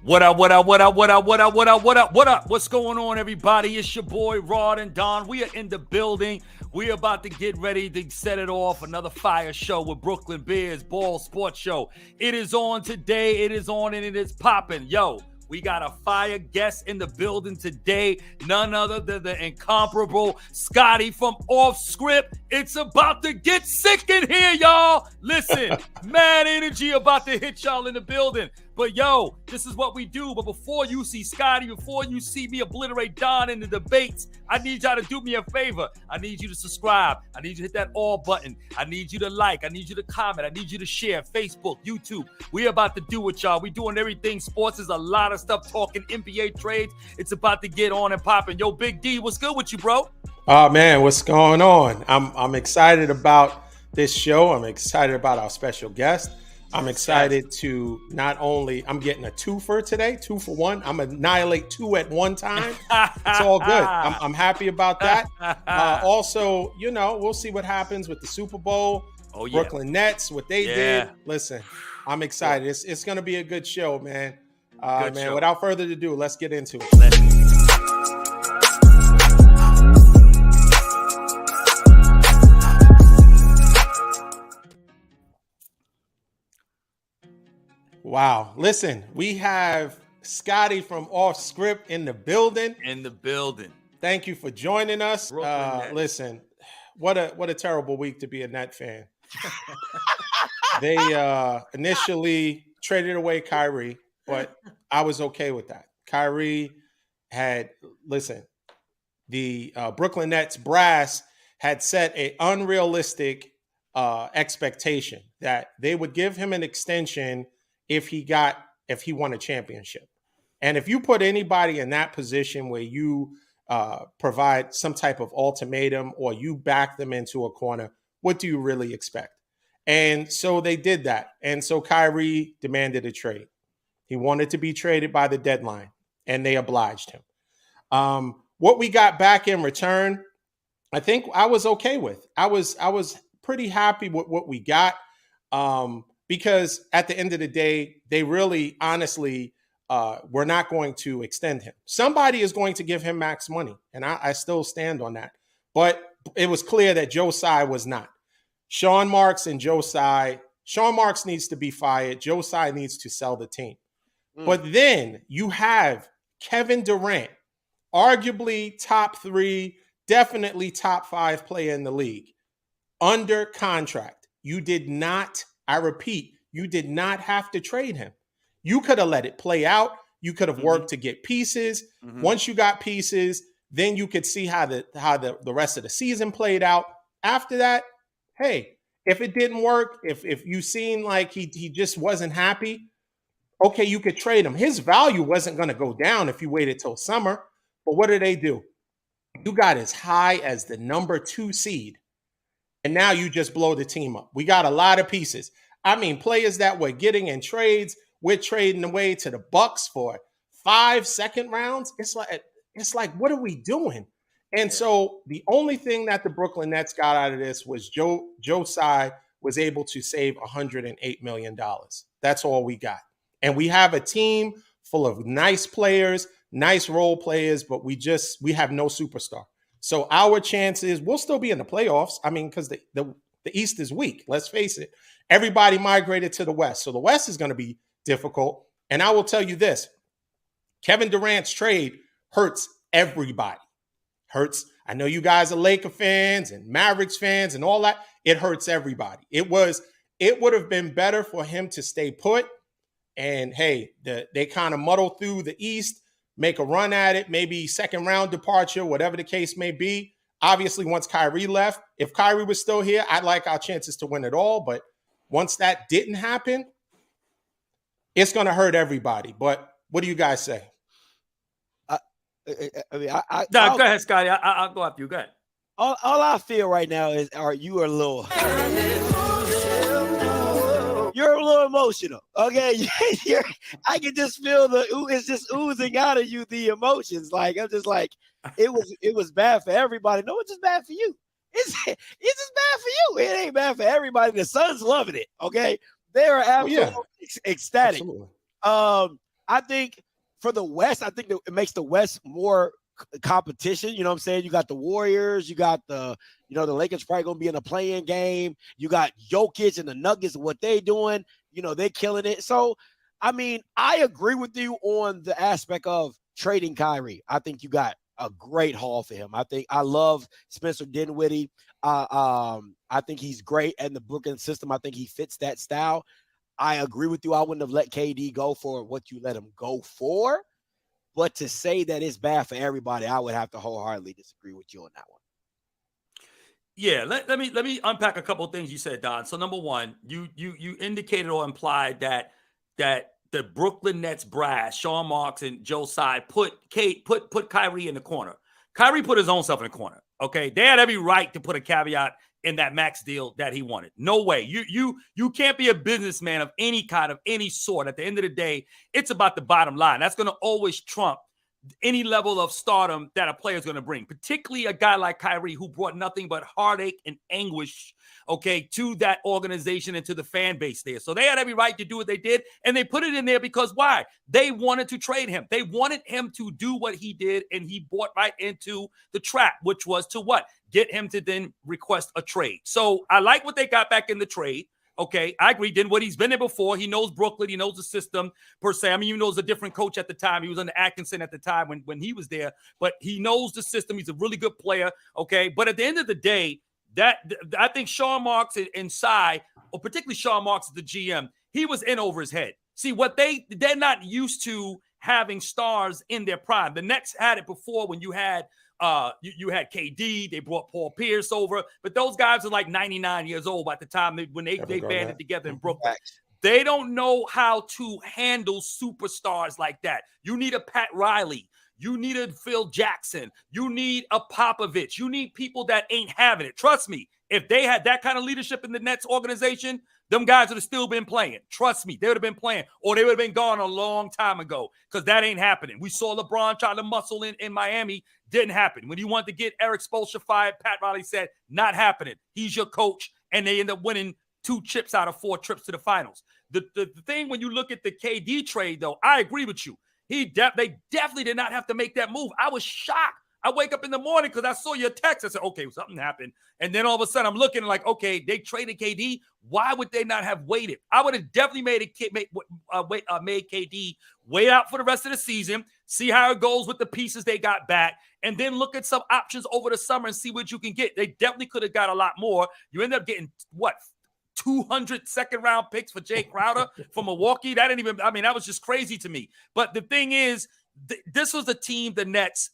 What up, what up, what up, what up, what up, what up, what up, what up? What's going on, everybody? It's your boy, Rod and Don. We are in the building. We are about to get ready to set it off. Another fire show with Brooklyn Bears Ball Sports Show. It is on today. It is on and it is popping. Yo, we got a fire guest in the building today. None other than the incomparable Scottay from Off Script. It's about to get sick in here, y'all. Listen, mad energy about to hit y'all in the building. But yo, this is what we do. But before you see Scottay, before you see me obliterate Don in the debates, I need y'all to do me a favor. I need you to subscribe. I need you to hit that all button. I need you to like. I need you to comment. I need you to share. Facebook, YouTube. We about to do it, y'all. We doing everything. Sports is a lot of stuff. Talking NBA trades. It's about to get on and popping. Yo, Big D, what's good with you, bro? Oh man, what's going on? I'm excited about this show. I'm excited about our special guest. I'm excited to not only, I'm getting a twofer today, 2 for 1. I'm annihilate 2 at one time. It's all good. I'm happy about that. Also, you know, we'll see what happens with the Super Bowl. Oh, yeah. Brooklyn Nets, what they did. Listen, I'm excited. It's going to be a good show, man. Show. Without further ado, let's get into it. Wow. Listen, we have Scottay from Off Script in the building. Thank you for joining us. Listen, what a terrible week to be a Net fan. They initially traded away Kyrie, but I was okay with that. Kyrie the Brooklyn Nets brass had set an unrealistic expectation that they would give him an extension if he won a championship. And if you put anybody in that position where you provide some type of ultimatum or you back them into a corner, what do you really expect? And so they did that. And so Kyrie demanded a trade. He wanted to be traded by the deadline, and they obliged him. What we got back in return, I think I was okay with. I was pretty happy with what we got. Because at the end of the day, they really, honestly, were not going to extend him. Somebody is going to give him max money, and I still stand on that. But it was clear that Joe Tsai was not. Sean Marks and Joe Tsai. Sean Marks needs to be fired. Joe Tsai needs to sell the team. But then you have Kevin Durant, arguably top 3, definitely top 5 player in the league, under contract. You did not, I repeat, you did not have to trade him. You could have let it play out. You could have worked to get pieces. Once you got pieces, then you could see how the rest of the season played out. After that, hey, if it didn't work, if you seen like he just wasn't happy, okay, you could trade him. His value wasn't going to go down if you waited till summer. But what do? You got as high as the number 2 seed. And now you just blow the team up. We got a lot of pieces. I mean, players that we're getting in trades, we're trading away to the Bucks for 5 second rounds. It's like, what are we doing? And so the only thing that the Brooklyn Nets got out of this was Joe Tsai was able to save $108 million. That's all we got. And we have a team full of nice players, nice role players, but we have no superstar. So our chances, we'll still be in the playoffs. I mean, because the East is weak. Let's face it. Everybody migrated to the West. So the West is going to be difficult. And I will tell you this. Kevin Durant's trade hurts everybody. I know you guys are Laker fans and Mavericks fans and all that. It hurts everybody. It would have been better for him to stay put. And hey, they kind of muddle through the East, make a run at it, maybe second round departure, whatever the case may be. Obviously, once Kyrie left, if Kyrie was still here, I'd like our chances to win it all. But once that didn't happen, it's going to hurt everybody. But what do you guys say? Go ahead, Scotty. I'll go after you. Go ahead. All I feel right now is, you are a little. You're a little emotional, okay? I can just feel it's just oozing out of you, the emotions. Like, I'm just like, it was bad for everybody. No, it's just bad for you. It's just bad for you. It ain't bad for everybody. The Suns loving it, okay? They are absolutely ecstatic. Absolutely. I think for the West, I think it makes the West more competition. You know what I'm saying? You got the Warriors, you got the Lakers probably gonna be in a play-in game. You got Jokic and the Nuggets, what they doing, they're killing it. So, I mean, I agree with you on the aspect of trading Kyrie. I think you got a great haul for him. I love Spencer Dinwiddie. I think he's great in the Brooklyn system. I think he fits that style. I agree with you. I wouldn't have let KD go for what you let him go for. But to say that it's bad for everybody, I would have to wholeheartedly disagree with you on that one. Yeah, let me unpack a couple of things you said, Don. So number one, you indicated or implied that the Brooklyn Nets brass, Sean Marks and Joe Tsai, put Kyrie in the corner. Kyrie put his own self in the corner. Okay, they had every right to put a caveat in that max deal that he wanted. No way. You can't be a businessman of any kind, of any sort. At the end of the day, it's about the bottom line. That's going to always trump any level of stardom that a player is going to bring, particularly a guy like Kyrie, who brought nothing but heartache and anguish, okay, to that organization and to the fan base there. So they had every right to do what they did, and they put it in there because why? They wanted to trade him. They wanted him to do what he did, and he bought right into the trap, which was to what? Get him to then request a trade. So I like what they got back in the trade. Okay, I agree. Dinwiddie's been there before. He knows Brooklyn. He knows the system per se. I mean, he knows a different coach at the time. He was under Atkinson at the time when he was there, but he knows the system. He's a really good player. Okay, but at the end of the day, that I think Sean Marks and Tsai, or particularly Sean Marks, the GM, he was in over his head. See, what they're not used to having stars in their prime. The Nets had it before when you had you had KD, they brought Paul Pierce over, but those guys are like 99 years old at the time when they banded together in Brooklyn. They don't know how to handle superstars like that. You need a Pat Riley. You need a Phil Jackson. You need a Popovich. You need people that ain't having it. Trust me, if they had that kind of leadership in the Nets organization, them guys would have still been playing. Trust me, they would have been playing, or they would have been gone a long time ago, because that ain't happening. We saw LeBron try to muscle in Miami. Didn't happen. When you wanted to get Eric Spoelstra fired, Pat Riley said, not happening. He's your coach, and they end up winning 2 chips out of 4 trips to the finals. The thing when you look at the KD trade, though, I agree with you. They definitely did not have to make that move. I was shocked. I wake up in the morning because I saw your text. I said, okay, something happened. And then all of a sudden I'm looking like, okay, they traded KD. Why would they not have waited? I would have definitely made KD wait out for the rest of the season, see how it goes with the pieces they got back, and then look at some options over the summer and see what you can get. They definitely could have got a lot more. You end up getting, 200 second-round picks for Jay Crowder from Milwaukee? That was just crazy to me. But the thing is, this was a team, the Nets,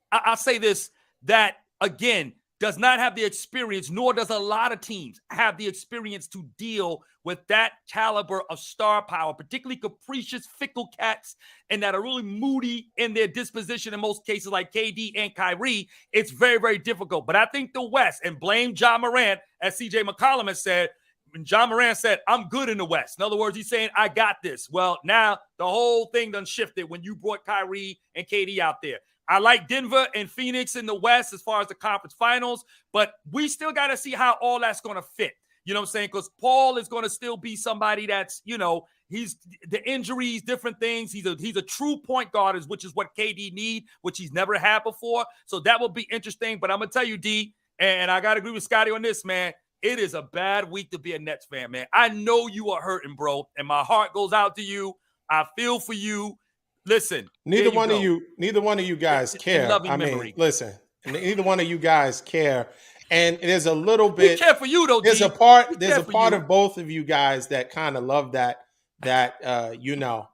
I'll say this, that, again, does not have the experience, nor does a lot of teams have the experience to deal with that caliber of star power, particularly capricious, fickle cats, and that are really moody in their disposition in most cases, like KD and Kyrie. It's very, very difficult. But I think the West, and blame John Morant, as CJ McCollum has said, when John Morant said, I'm good in the West. In other words, he's saying, I got this. Well, now the whole thing done shifted when you brought Kyrie and KD out there. I like Denver and Phoenix in the West as far as the conference finals, but we still got to see how all that's going to fit. You know what I'm saying? Because Paul is going to still be somebody that's, he's the injuries, different things. He's a true point guard, which is what KD need, which he's never had before. So that will be interesting. But I'm going to tell you, D, and I got to agree with Scotty on this, man. It is a bad week to be a Nets fan, man. I know you are hurting, bro, and my heart goes out to you. I feel for you. Listen, neither one of you guys care. Listen, neither one of you guys care. And there's a little bit. We care for you, though. There's a part of both of you guys that kind of love that the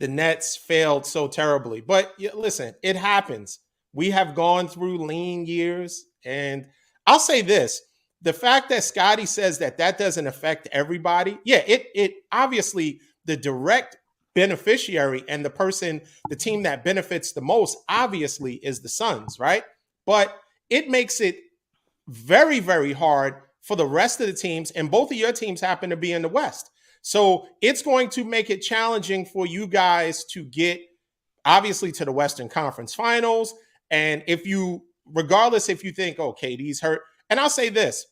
Nets failed so terribly. But listen, it happens. We have gone through lean years, and I'll say this: the fact that Scotty says that doesn't affect everybody. Yeah, it obviously the direct beneficiary and the team that benefits the most obviously is the Suns, right? But it makes it very, very hard for the rest of the teams, and both of your teams happen to be in the West. So it's going to make it challenging for you guys to get obviously to the Western Conference Finals. And regardless if you think, oh, KD's hurt, and I'll say this,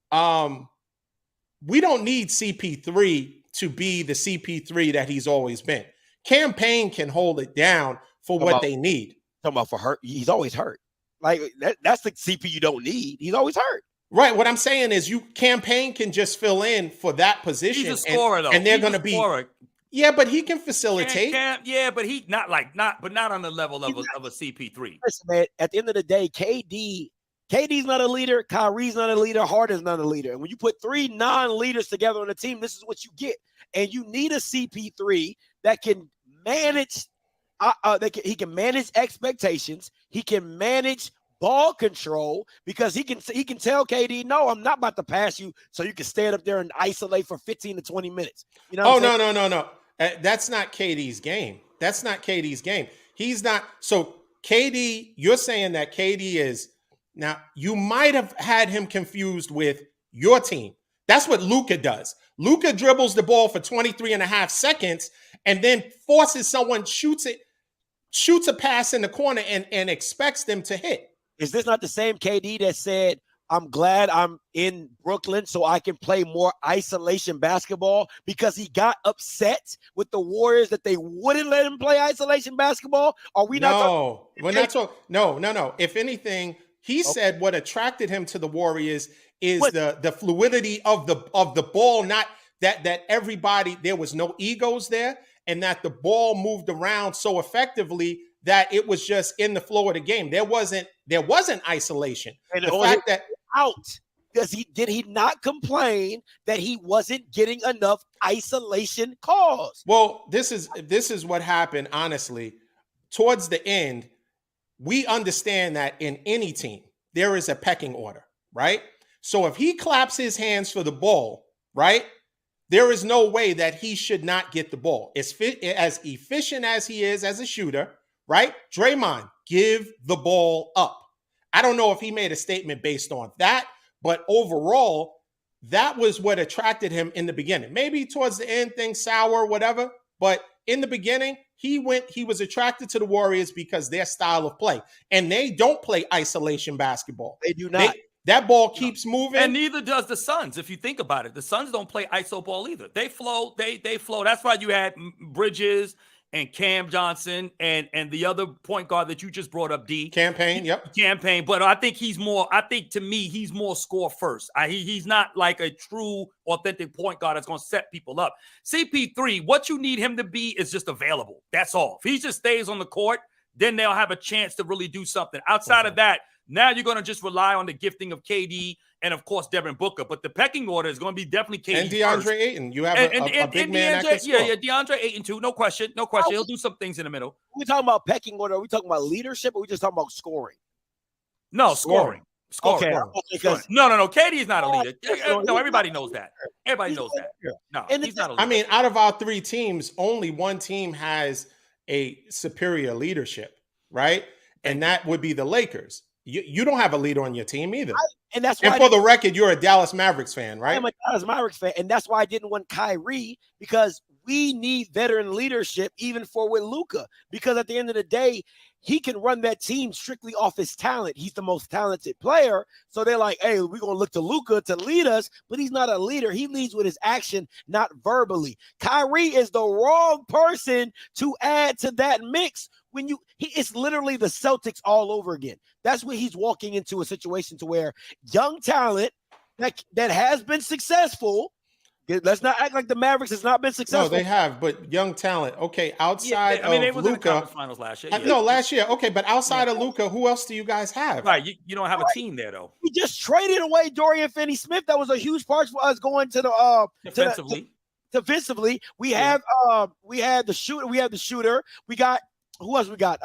we don't need CP3 to be the CP3 that he's always been. Campaign can hold it down for what they need. Talking about for hurt, he's always hurt. Like that's the CP you don't need. He's always hurt. Right. What I'm saying is Campaign can just fill in for that position. He's a scorer, though. And they're going to be. Yeah, but he can facilitate. But he not on the level of a CP3. Listen, man, at the end of the day, KD's not a leader. Kyrie's not a leader. Harden's not a leader. And when you put 3 non-leaders together on a team, this is what you get. And you need a CP3 that can manage. He can manage expectations. He can manage ball control because he can tell KD, no, I'm not about to pass you, so you can stand up there and isolate for 15 to 20 minutes. You know? No. That's not KD's game. That's not KD's game. He's not. So KD, you're saying that KD is now. You might have had him confused with your team. That's what Luka does. Luka dribbles the ball for 23 and a half seconds and then forces someone, shoots a pass in the corner and expects them to hit. Is this not the same KD that said, I'm glad I'm in Brooklyn so I can play more isolation basketball, because he got upset with the Warriors that they wouldn't let him play isolation basketball? Are we not? No. If anything, he said what attracted him to the Warriors is the fluidity of the ball, not that everybody, there was no egos there, and that the ball moved around so effectively that it was just in the flow of the game. There wasn't isolation. And the fact that did he not complain that he wasn't getting enough isolation calls? Well, this is what happened, honestly. Towards the end, we understand that in any team, there is a pecking order, right? So if he claps his hands for the ball, right, there is no way that he should not get the ball. As efficient as he is as a shooter, right? Draymond, give the ball up. I don't know if he made a statement based on that, but overall, that was what attracted him in the beginning. Maybe towards the end, things sour, whatever. But in the beginning, he was attracted to the Warriors because their style of play. And they don't play isolation basketball. They do not. That ball keeps moving. And neither does the Suns. If you think about it, the Suns don't play iso ball either. They flow. They flow. That's why you had Bridges and Cam Johnson and the other point guard that you just brought up, D. Campaign. But I think to me, he's more score first. He's not like a true, authentic point guard that's going to set people up. CP3, what you need him to be is just available. That's all. If he just stays on the court, then they'll have a chance to really do something. Outside of that, now you're going to just rely on the gifting of KD and, of course, Devin Booker. But the pecking order is going to be definitely KD and DeAndre first. Ayton. You have a big man that can score. Yeah, DeAndre Ayton too. No question. He'll do some things in the middle. Are we talking about pecking order? Are we talking about leadership? Or are we just talking about scoring? No, scoring. Okay. No. KD is not a leader. No, everybody knows that. Everybody knows that. No, he's not a leader. I mean, out of our 3 teams, only one team has a superior leadership, right? And that would be the Lakers. You don't have a leader on your team either. And for the record, you're a Dallas Mavericks fan, right? I'm a Dallas Mavericks fan, and that's why I didn't want Kyrie, because we need veteran leadership even with Luka, because at the end of the day, he can run that team strictly off his talent. He's the most talented player. So they're like, hey, we're going to look to Luka to lead us, but he's not a leader. He leads with his action, not verbally. Kyrie is the wrong person to add to that mix. It's literally the Celtics all over again. That's when he's walking into a situation to where young talent that has been successful. Let's not act like the Mavericks has not been successful. No, they have, but young talent. Okay, outside of they was Luka, in the conference finals last year. No, last year. Okay, but outside of Luka, who else do you guys have? Right, you don't have a team there though. We just traded away Dorian Finney-Smith. That was a huge part for us going to the defensively. Defensively, we had the shooter. We have the shooter. We got who else? We got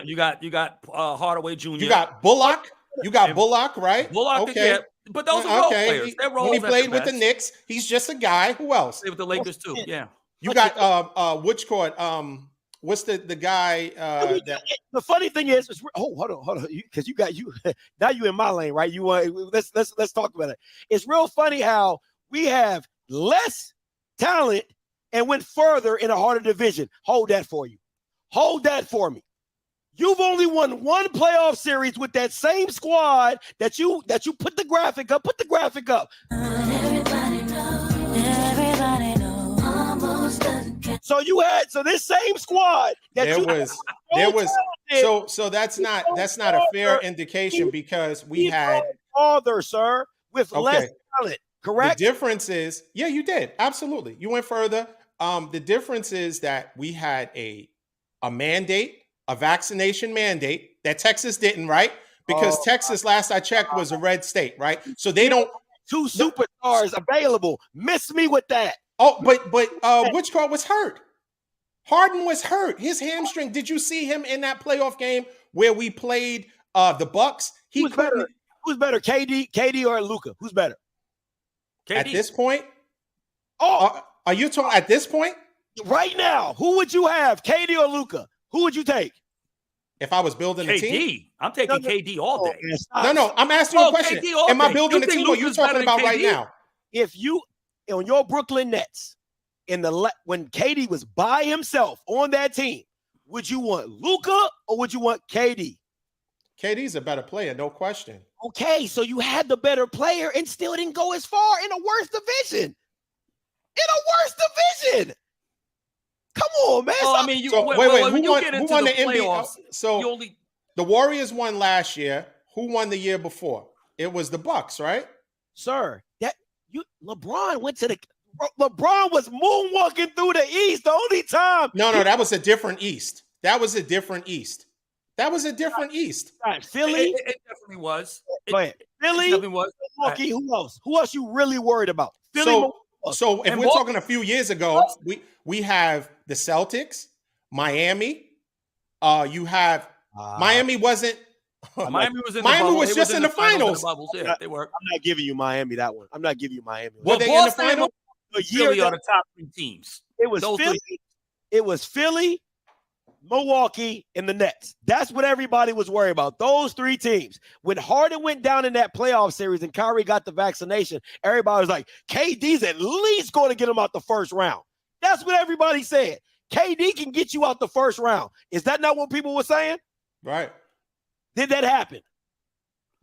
you got Hardaway Jr. You got Bullock. You got Bullock, right? Bullock, okay. Yeah. But those are role players. They're roles. When he played with the Knicks, he's just a guy. Who else? Played with the Lakers too. Yeah. You got which court? What's the guy? The funny thing is, hold on, because you now you in my lane, right? You want let's talk about it. It's real funny how we have less talent and went further in a harder division. Hold that for you. Hold that for me. You've only won 1 playoff series with that same squad that you put the graphic up. Put the graphic up. Everybody know, almost doesn't catch So this same squad that there was so that's not a fair indication because we had farther, sir, with less talent. Correct. The difference is, yeah, you did absolutely. You went further. The difference is that we had a mandate, a vaccination mandate that Texas didn't, right? Because Texas, last I checked, was a red state, right? So they don't. 2 superstars available. Miss me with that. Oh, but which guard was hurt? Harden was hurt. His hamstring. Did you see him in that playoff game where we played the Bucks? Who's better, KD or Luka? Who's better? KD. At this point? Are you talking at this point? Right now, who would you have, KD or Luka? Who would you take? If I was building a team? I'm taking KD all day. No, I'm asking you a question. Am I building a team? What you're talking about right now? If you on your Brooklyn Nets when KD was by himself on that team, would you want Luka or would you want KD? KD's a better player, no question. Okay, so you had the better player and still didn't go as far in a worse division. Come on, man. Well, I mean, who won the NBA? So the Warriors won last year. Who won the year before? It was the Bucks, right? Sir, LeBron was moonwalking through the East the only time. No, that was a different East. Right, Philly? It definitely was. Philly? Definitely was. Milwaukee, who else? Who else you really worried about? So if we're talking a few years ago, we have the Celtics, Miami. You have Miami wasn't. Miami was in Miami the was just in the finals. Yeah, they were. I'm not giving you Miami that one. I'm not giving you Miami. Well, they in the final? Philly are the top 3 teams. It was Philly. It was Philly, Milwaukee, and the Nets. That's what everybody was worried about. Those 3 teams. When Harden went down in that playoff series and Kyrie got the vaccination, everybody was like, KD's at least going to get him out the first round. That's what everybody said. KD can get you out the first round. Is that not what people were saying? Right. Did that happen?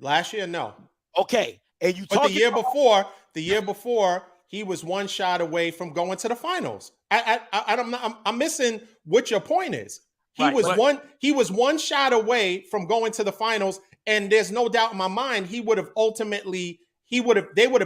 Last year, no. Okay. And you the year before, he was 1 shot away from going to the finals. I'm missing what your point is. He was 1 shot away from going to the finals, and there's no doubt in my mind they would have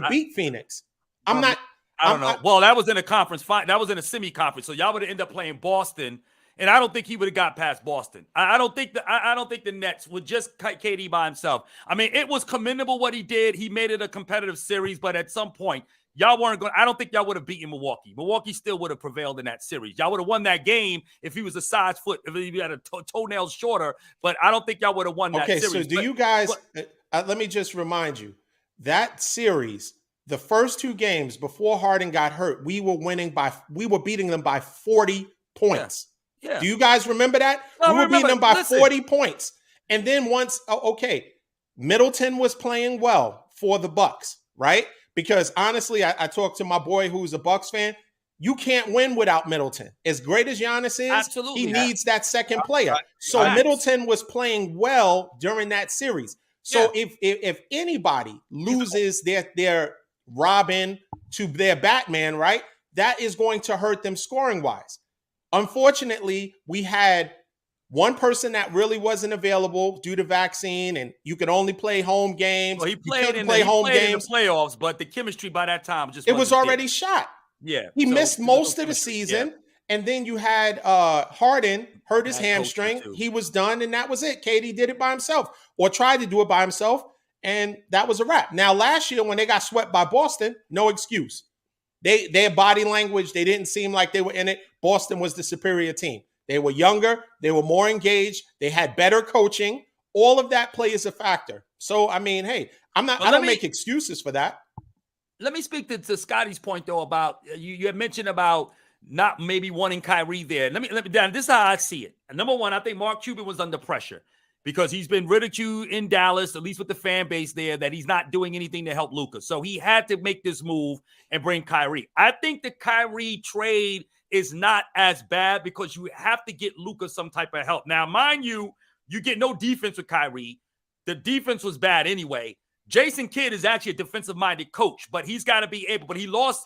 beat Phoenix. I don't know. Well, that was in a conference fight. That was in a semi-conference. So y'all would have ended up playing Boston. And I don't think he would have got past Boston. I don't think the Nets would just cut KD by himself. I mean, it was commendable what he did. He made it a competitive series, but at some point, y'all weren't going. I don't think y'all would have beaten Milwaukee. Milwaukee still would have prevailed in that series. Y'all would have won that game if he was a size foot, if he had a toenails shorter. But I don't think y'all would have won that series. Okay, so you guys? Let me just remind you that series. The first 2 games before Harden got hurt, we were beating them by 40 points. Yeah. Do you guys remember that? We were beating them by 40 points. And then Middleton was playing well for the Bucks, right? Because honestly, I talked to my boy who's a Bucks fan. You can't win without Middleton. As great as Giannis is, he needs that second player. So Middleton was playing well during that series. So if anybody loses their Robin to their Batman, right, that is going to hurt them scoring wise. Unfortunately, we had one person that really wasn't available due to vaccine, and you could only play home games. Well, he played in the playoffs, but the chemistry by that time was already shot. Yeah, he missed most of the season, and then you had Harden hurt his hamstring. He was done, and that was it. KD did it by himself, or tried to do it by himself, and that was a wrap. Now, last year when they got swept by Boston, no excuse. Their body language, they didn't seem like they were in it. Boston was the superior team. They were younger. They were more engaged. They had better coaching. All of that plays a factor. So, I mean, hey, I don't make excuses for that. Let me speak to Scotty's point, though, about you had mentioned about not maybe wanting Kyrie there. Let me Dan, this is how I see it. Number one, I think Mark Cuban was under pressure because he's been ridiculed in Dallas, at least with the fan base there, that he's not doing anything to help Luka. So he had to make this move and bring Kyrie. I think the Kyrie trade is not as bad because you have to get Luka some type of help. Now, mind you, you get no defense with Kyrie. The defense was bad anyway. Jason Kidd is actually a defensive-minded coach, but he's got to be able. But he lost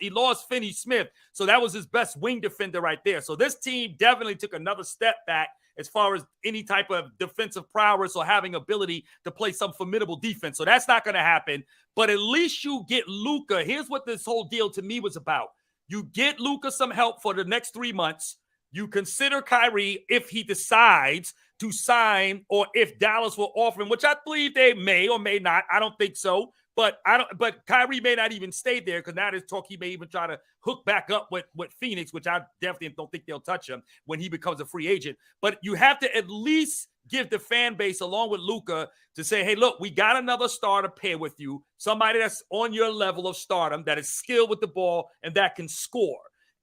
Finney Smith, so that was his best wing defender right there. So this team definitely took another step back as far as any type of defensive prowess or having ability to play some formidable defense. So that's not going to happen. But at least you get Luka. Here's what this whole deal to me was about. You get Luka some help for the next 3 months. You consider Kyrie if he decides to sign, or if Dallas will offer him, which I believe they may or may not. I don't think so, but Kyrie may not even stay there, because now there's talk he may even try to hook back up with Phoenix, which I definitely don't think they'll touch him when he becomes a free agent. But you have to at least give the fan base, along with Luka, to say, hey, look, we got another star to pair with you, somebody that's on your level of stardom, that is skilled with the ball and that can score.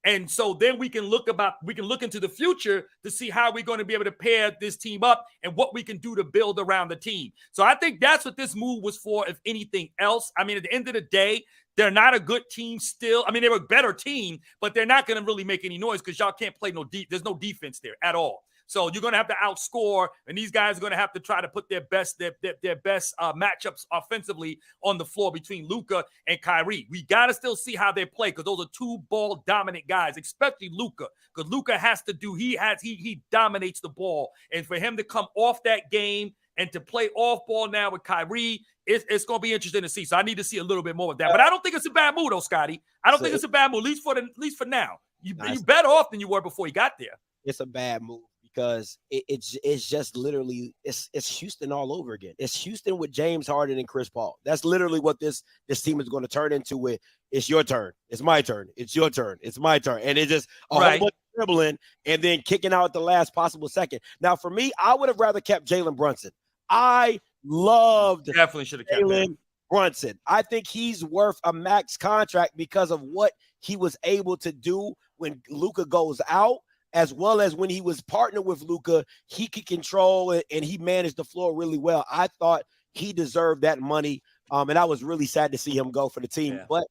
And so then we can look into the future to see how we're going to be able to pair this team up and what we can do to build around the team. So I think that's what this move was for, if anything else. I mean, at the end of the day, they're not a good team still. I mean, they're a better team, but they're not going to really make any noise because y'all can't play there's no defense there at all. So you're going to have to outscore, and these guys are going to have to try to put their best matchups offensively on the floor between Luka and Kyrie. We got to still see how they play, because those are two ball dominant guys, especially Luka, because Luka has to do, he dominates the ball. And for him to come off that game and to play off ball now with Kyrie, it's going to be interesting to see. So I need to see a little bit more of that. But I don't think it's a bad move, though, Scotty. I don't think it's a bad move, at least for now. You're better off than you were before you got there. It's a bad move, because it's just literally it's Houston all over again. It's Houston with James Harden and Chris Paul. That's literally what this team is going to turn into. With it's your turn, it's my turn, it's your turn, it's my turn, and it's just a whole bunch of dribbling and then kicking out at the last possible second. Now, for me, I would have rather kept Jalen Brunson. I loved definitely should have kept Jalen Brunson. I think he's worth a max contract because of what he was able to do when Luka goes out, as well as when he was partnered with Luka. He could control it, and he managed the floor really well. I thought he deserved that money, and I was really sad to see him go for the team. Yeah. But,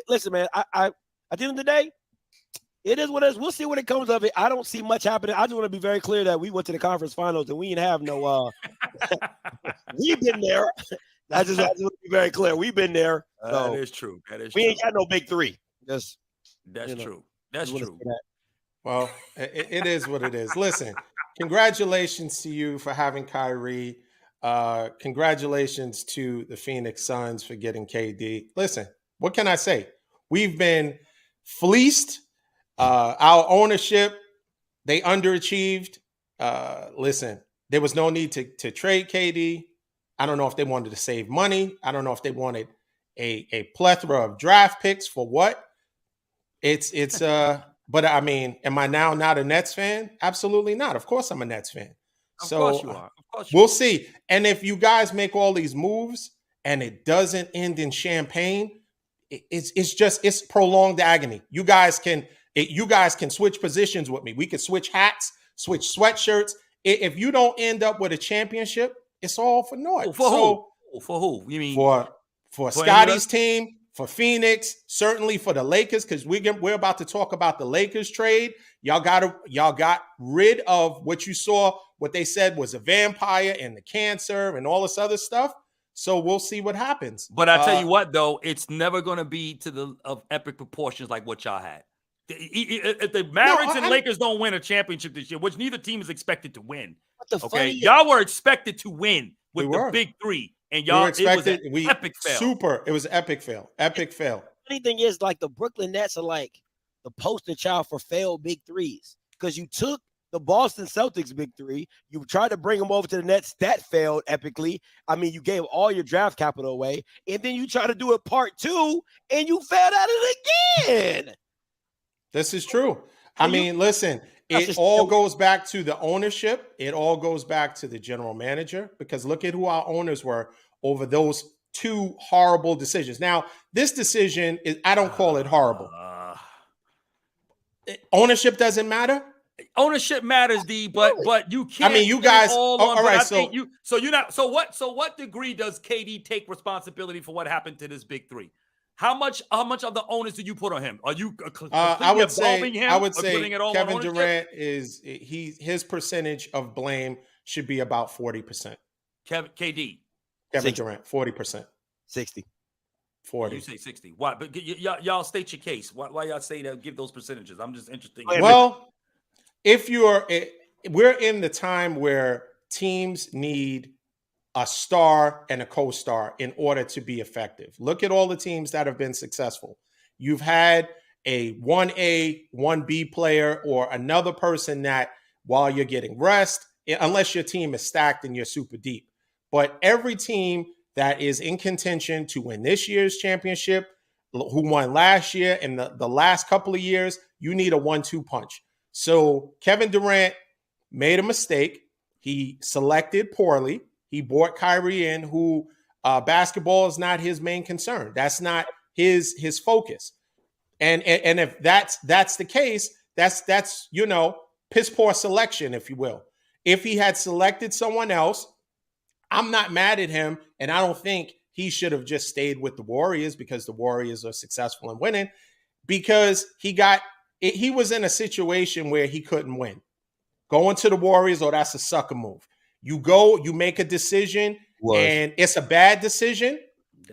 listen, man, I at the end of the day, it is what it is. We'll see what it comes of it. I don't see much happening. I just want to be very clear that we went to the conference finals, and we didn't have no we've been there. I just want to be very clear. We've been there. So that is true. We ain't got no big three. That's true. That's true. Well, it is what it is. Listen, congratulations to you for having Kyrie. Congratulations to the Phoenix Suns for getting KD. Listen, what can I say? We've been fleeced. Our ownership, they underachieved. Listen, there was no need to trade KD. I don't know if they wanted to save money. I don't know if they wanted a plethora of draft picks for what. But I mean, am I now not a Nets fan? Absolutely not. Of course I'm a Nets fan. Of course you are. We'll see. And if you guys make all these moves and it doesn't end in champagne, it's prolonged agony. You guys can switch positions with me. We could switch hats, switch sweatshirts. If you don't end up with a championship, it's all for naught. For who? You mean for Scotty's team? For Phoenix, certainly for the Lakers, because we're about to talk about the Lakers trade. Y'all got rid of what you saw, what they said was a vampire and the cancer and all this other stuff. So we'll see what happens. But I tell you what, though, it's never going to be of epic proportions like what y'all had. If the Mavericks and Lakers don't win a championship this year, which neither team is expected to win. Y'all were expected to win with the big three. And y'all, it was an epic fail. It was an epic fail. Epic fail. The funny thing is, like, the Brooklyn Nets are like the poster child for failed big threes, because you took the Boston Celtics big three, you tried to bring them over to the Nets, that failed epically. I mean, you gave all your draft capital away, and then you try to do it part two, and you failed at it again. This is true. I mean, listen. It all goes back to the ownership. It all goes back to the general manager, because look at who our owners were over those two horrible decisions. Now, this decision I don't call it horrible. Ownership doesn't matter. Ownership matters, D, but you can't. I mean, you guys. All right. So what degree does KD take responsibility for what happened to this big three? How much of the onus do you put on him? Are you I would say Kevin Durant his percentage of blame should be about 40%. Kevin Durant, 40%. 60. 40. You say 60. Why? But y'all state your case. Why y'all say that? Give those percentages. I'm just interested. Well, we're in the time where teams need a star and a co-star in order to be effective. Look at all the teams that have been successful. You've had a 1A, 1B player or another person that while you're getting rest, unless your team is stacked and you're super deep. But every team that is in contention to win this year's championship, who won last year and the last couple of years, you need a 1-2 punch. So Kevin Durant made a mistake. He selected poorly. He brought Kyrie in, who basketball is not his main concern. That's not his focus. And if that's the case, that's piss poor selection, if you will. If he had selected someone else, I'm not mad at him, and I don't think he should have just stayed with the Warriors because the Warriors are successful in winning, because he was in a situation where he couldn't win. Going to the Warriors, that's a sucker move. You make a decision, and it's a bad decision,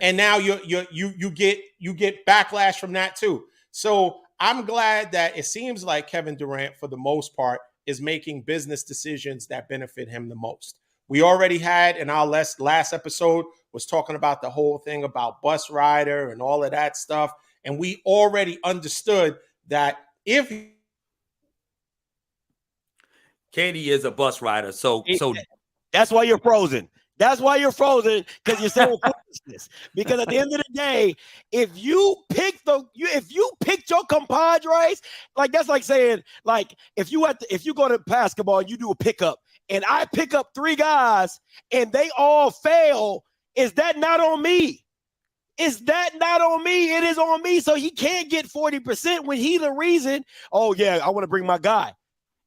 and now you get backlash from that too. So I'm glad that it seems like Kevin Durant, for the most part, is making business decisions that benefit him the most. We already had in our last episode was talking about the whole thing about bus rider and all of that stuff. And we already understood that if KD is a bus rider, so that's why you're frozen. That's why you're frozen, because you're saying foolishness. Because at the end of the day, if you picked your compadres, like that's like saying, like if you go to basketball and you do a pickup, and I pick up 3 guys and they all fail, is that not on me? Is that not on me? It is on me. So he can't get 40% when he the reason, oh yeah, I want to bring my guy.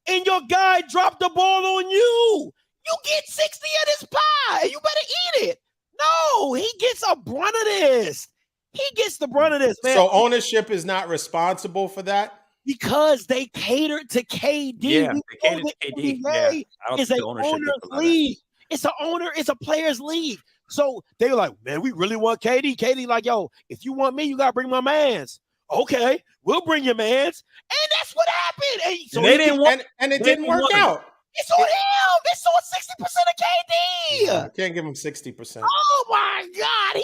And your guy dropped the ball on you. You get 60 of this pie and you better eat it. No, he gets a brunt of this. He gets the brunt of this, man. So ownership is not responsible for that? Because they catered to KD. Yeah, they catered to KD. Yeah, it's an owner's league. It's a player's league. So they were like, man, we really want KD. KD like, yo, if you want me, you got to bring my mans. Okay, we'll bring your mans. And that's what happened. And so they didn't want, and it didn't work out. It's on him. It's on 60% of KD. I can't give him 60%. Oh my God.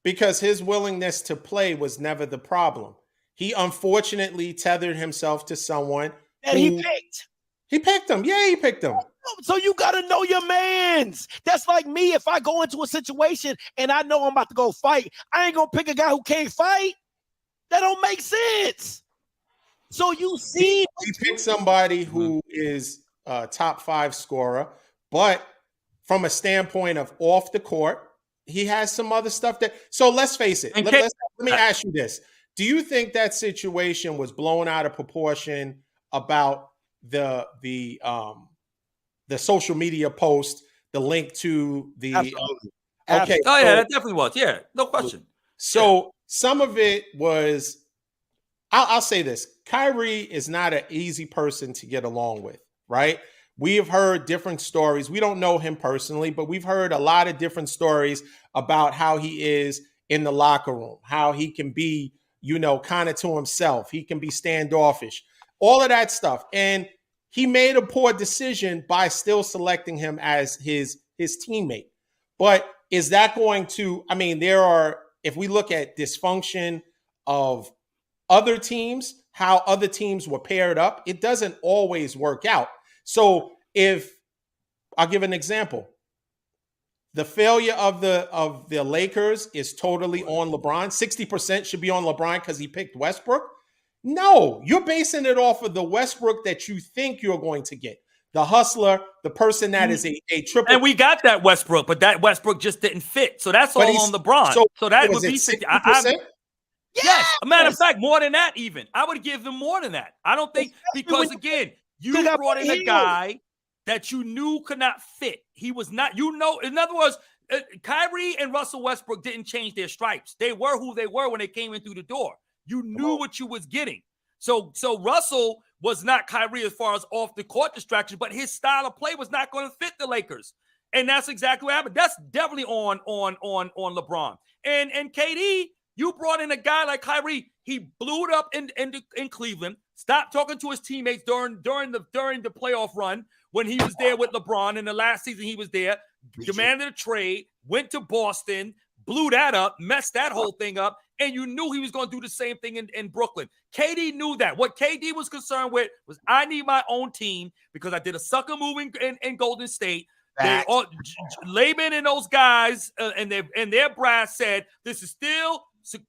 Because his willingness to play was never the problem. He unfortunately tethered himself to someone that he picked. He picked him. Yeah, he picked him. So you got to know your mans. That's like me. If I go into a situation and I know I'm about to go fight, I ain't going to pick a guy who can't fight. That don't make sense. So you see. He picked somebody who is a top 5 scorer, but from a standpoint of off the court, he has some other stuff that. So let's face it. Let me ask you this. Do you think that situation was blown out of proportion about the social media post, the link to the Absolutely. Okay. Oh yeah, that definitely was. Yeah, no question. So some of it was, I'll say this: Kyrie is not an easy person to get along with, right? We have heard different stories. We don't know him personally, but we've heard a lot of different stories about how he is in the locker room, how he can be, kind of to himself. He can be standoffish, all of that stuff. And he made a poor decision by still selecting him as his teammate. But is that going to, if we look at dysfunction of other teams, how other teams were paired up, it doesn't always work out. So I'll give an example. The failure of the Lakers is totally on LeBron. 60% should be on LeBron because he picked Westbrook. No, you're basing it off of the Westbrook that you think you're going to get. The hustler, the person that is a triple. And we got that Westbrook, but that Westbrook just didn't fit. So that's all on LeBron. So that would be 60%. Yes. A matter of fact, more than that even. I would give them more than that. I don't think, because again, you brought in a guy that you knew could not fit. He was not, in other words, Kyrie and Russell Westbrook didn't change their stripes. They were who they were when they came in through the door. You knew what you was getting. So Russell was not Kyrie as far as off the court distraction, but his style of play was not going to fit the Lakers. And that's exactly what happened. That's definitely on LeBron. And KD, you brought in a guy like Kyrie. He blew it up in Cleveland. Stopped talking to his teammates during the playoff run when he was there with LeBron. In the last season he was there, demanded a trade, went to Boston, blew that up, messed that whole thing up, and you knew he was going to do the same thing in Brooklyn. KD knew that. What KD was concerned with was, I need my own team because I did a sucker move in Golden State. Laban and those guys and their brass said, this is still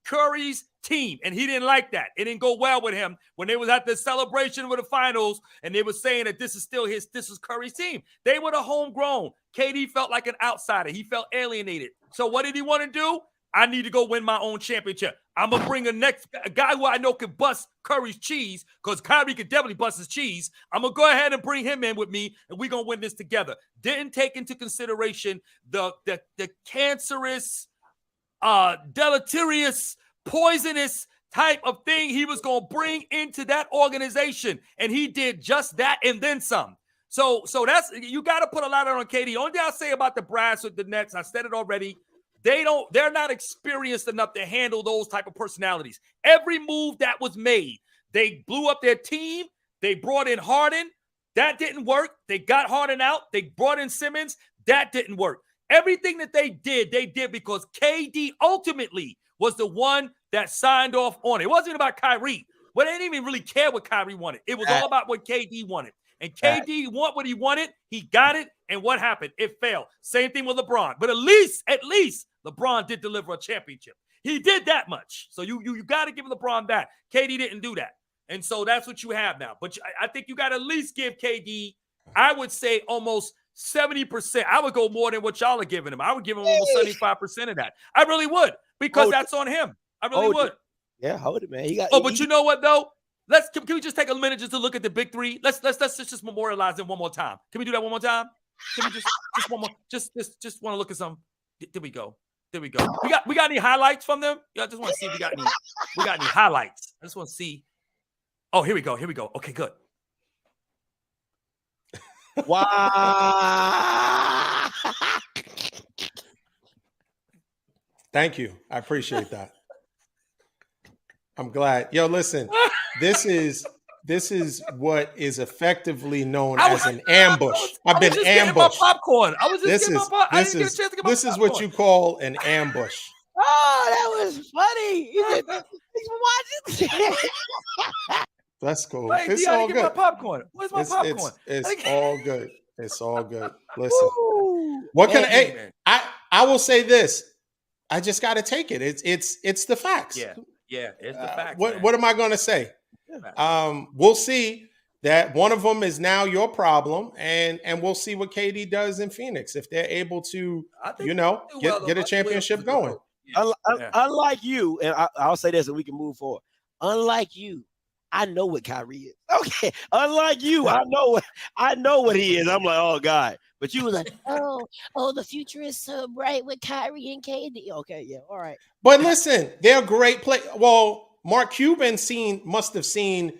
Curry's team, and he didn't like that. It didn't go well with him when they was at the celebration with the finals, and they were saying that this is Curry's team. They were the homegrown. KD felt like an outsider. He felt alienated. So what did he want to do? I need to go win my own championship. I'm gonna bring a guy who I know can bust Curry's cheese, because Kyrie could definitely bust his cheese. I'm gonna go ahead and bring him in with me, and we're gonna win this together. Didn't take into consideration the cancerous, deleterious, poisonous type of thing he was going to bring into that organization. And he did just that and then some. So that's, you got to put a lot on KD. Only thing I'll say about the brass with the Nets, I said it already, they're not experienced enough to handle those type of personalities. Every move that was made, they blew up their team. They brought in Harden. That didn't work. They got Harden out. They brought in Simmons. That didn't work. Everything that they did because KD ultimately was the one that signed off on it. It wasn't about Kyrie. Well, they didn't even really care what Kyrie wanted. It was all about what KD wanted. And KD want what he wanted. He got it. And what happened? It failed. Same thing with LeBron. But at least LeBron did deliver a championship. He did that much. So you got to give LeBron that. KD didn't do that. And so that's what you have now. But I think you got to at least give KD, I would say, almost 70%. I would go more than what y'all are giving him. I would give him almost 75% of that. I really would, because that's on him. I really would. Yeah, hold it, man. But you know what though? Can we just take a minute just to look at the big three? Let's just memorialize them one more time. Can we do that one more time? Can we just one more? Just want to look at some. There we go. We got any highlights from them? Yeah, I just want to see if we got any highlights. I just want to see. Oh, here we go. Okay, good. Wow. Thank you. I appreciate that. I'm glad. Yo, listen, this is what is effectively known as an ambush. I've been ambushed. Popcorn. I was just getting my popcorn. I didn't get a chance to get my popcorn. This is what you call an ambush. Oh, that was funny. Thanks for watching. That's cool. Wait, it's all good. My popcorn. Where's my popcorn? It's all good. It's all good. Listen, what can I will say this. I just got to take it. It's the facts. Yeah, it's the facts. What am I going to say? We'll see that one of them is now your problem, and we'll see what KD does in Phoenix if they're able to, get a championship going. Unlike you, and I'll say this, and we can move forward. Unlike you, I know what Kyrie is. Okay. Unlike you, I know what he is. I'm like, oh God. But you was like, oh, the future is so bright with Kyrie and KD. Okay, yeah, all right. But listen, they're great play. Well, Mark Cuban must have seen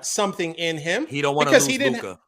something in him. He don't want to lose Luka.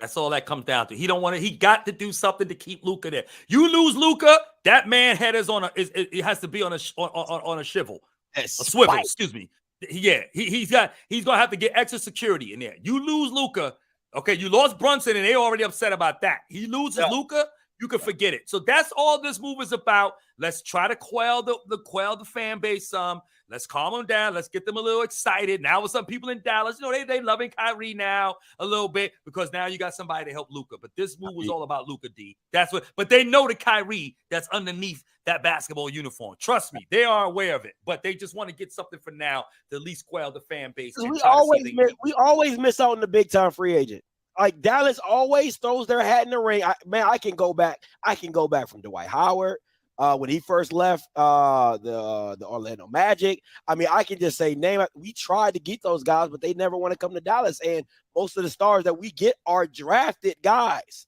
That's all that comes down to. He don't want to. He got to do something to keep Luka there. You lose Luka, that man head is it has to be on a swivel. A swivel, excuse me. Yeah, he's gonna have to get extra security in there. You lose Luka, okay? You lost Brunson, and they already upset about that. He loses Luka, you can forget it. So that's all this move is about. Let's try to quell the fan base some. Let's calm them down. Let's get them a little excited. Now with some people in Dallas, they loving Kyrie now a little bit because now you got somebody to help Luka. But this move was all about Luka D. But they know the Kyrie that's underneath that basketball uniform. Trust me, they are aware of it. But they just want to get something for now to at least quell the fan base. We always miss out on the big time free agent. Like Dallas always throws their hat in the ring. I can go back from Dwight Howard. When he first left the Orlando Magic. I mean, I can just say name it. We tried to get those guys, but they never want to come to Dallas. And most of the stars that we get are drafted guys.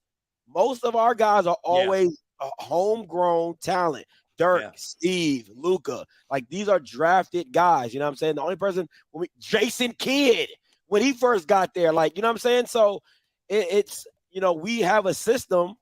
Most of our guys are always homegrown talent. Dirk, Steve, Luka. Like, these are drafted guys. You know what I'm saying? The only person, Jason Kidd, when he first got there. Like, you know what I'm saying? So it's we have a system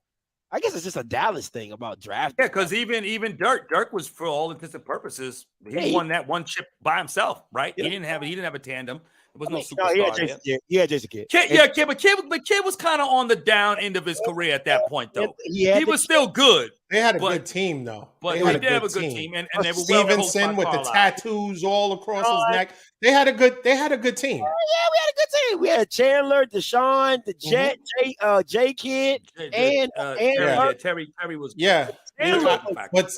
I guess it's just a Dallas thing about drafting. Yeah, because even Dirk was, for all intents and purposes, he won that one chip by himself, right? Yeah. He didn't have a tandem. There was no No, superstar there. Yeah, Jason Kidd. But Kid was kind of on the down end of his career at that point, though. He was still good. They had a good team, though. But they did have a good team, and they were Stevenson with the tattoos all across his neck. They had a good team. Yeah, we had a good team. We had Chandler, Deshaun, the Jet, J Kid, and Terry was. Yeah, but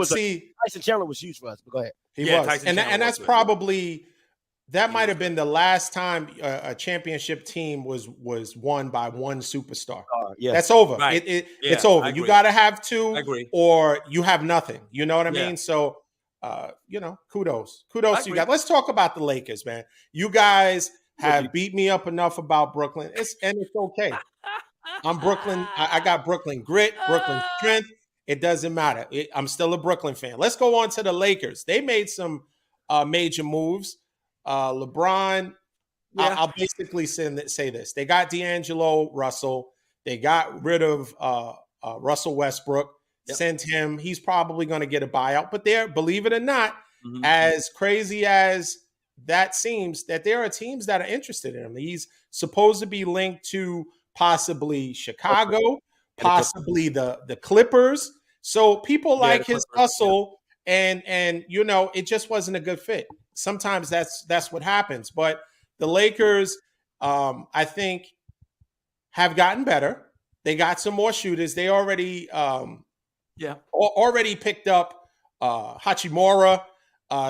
see, Tyson Chandler was huge for us. But go ahead. He was, and that's probably. That might have been the last time a championship team was won by one superstar. That's over. Right. It's over. You got to have two, or you have nothing. You know what I mean? So, kudos to you guys. Let's talk about the Lakers, man. You guys have beat me up enough about Brooklyn. It's okay. I'm Brooklyn. I got Brooklyn grit, Brooklyn strength. It doesn't matter. I'm still a Brooklyn fan. Let's go on to the Lakers. They made some major moves. LeBron, I'll basically say this. They got D'Angelo Russell. They got rid of Russell Westbrook, sent him. He's probably going to get a buyout. But believe it or not, as crazy as that seems, that there are teams that are interested in him. He's supposed to be linked to possibly Chicago, possibly the Clippers. So people like his hustle, and it just wasn't a good fit. Sometimes that's what happens. But the Lakers, I think, have gotten better. They got some more shooters. They already picked up Hachimura.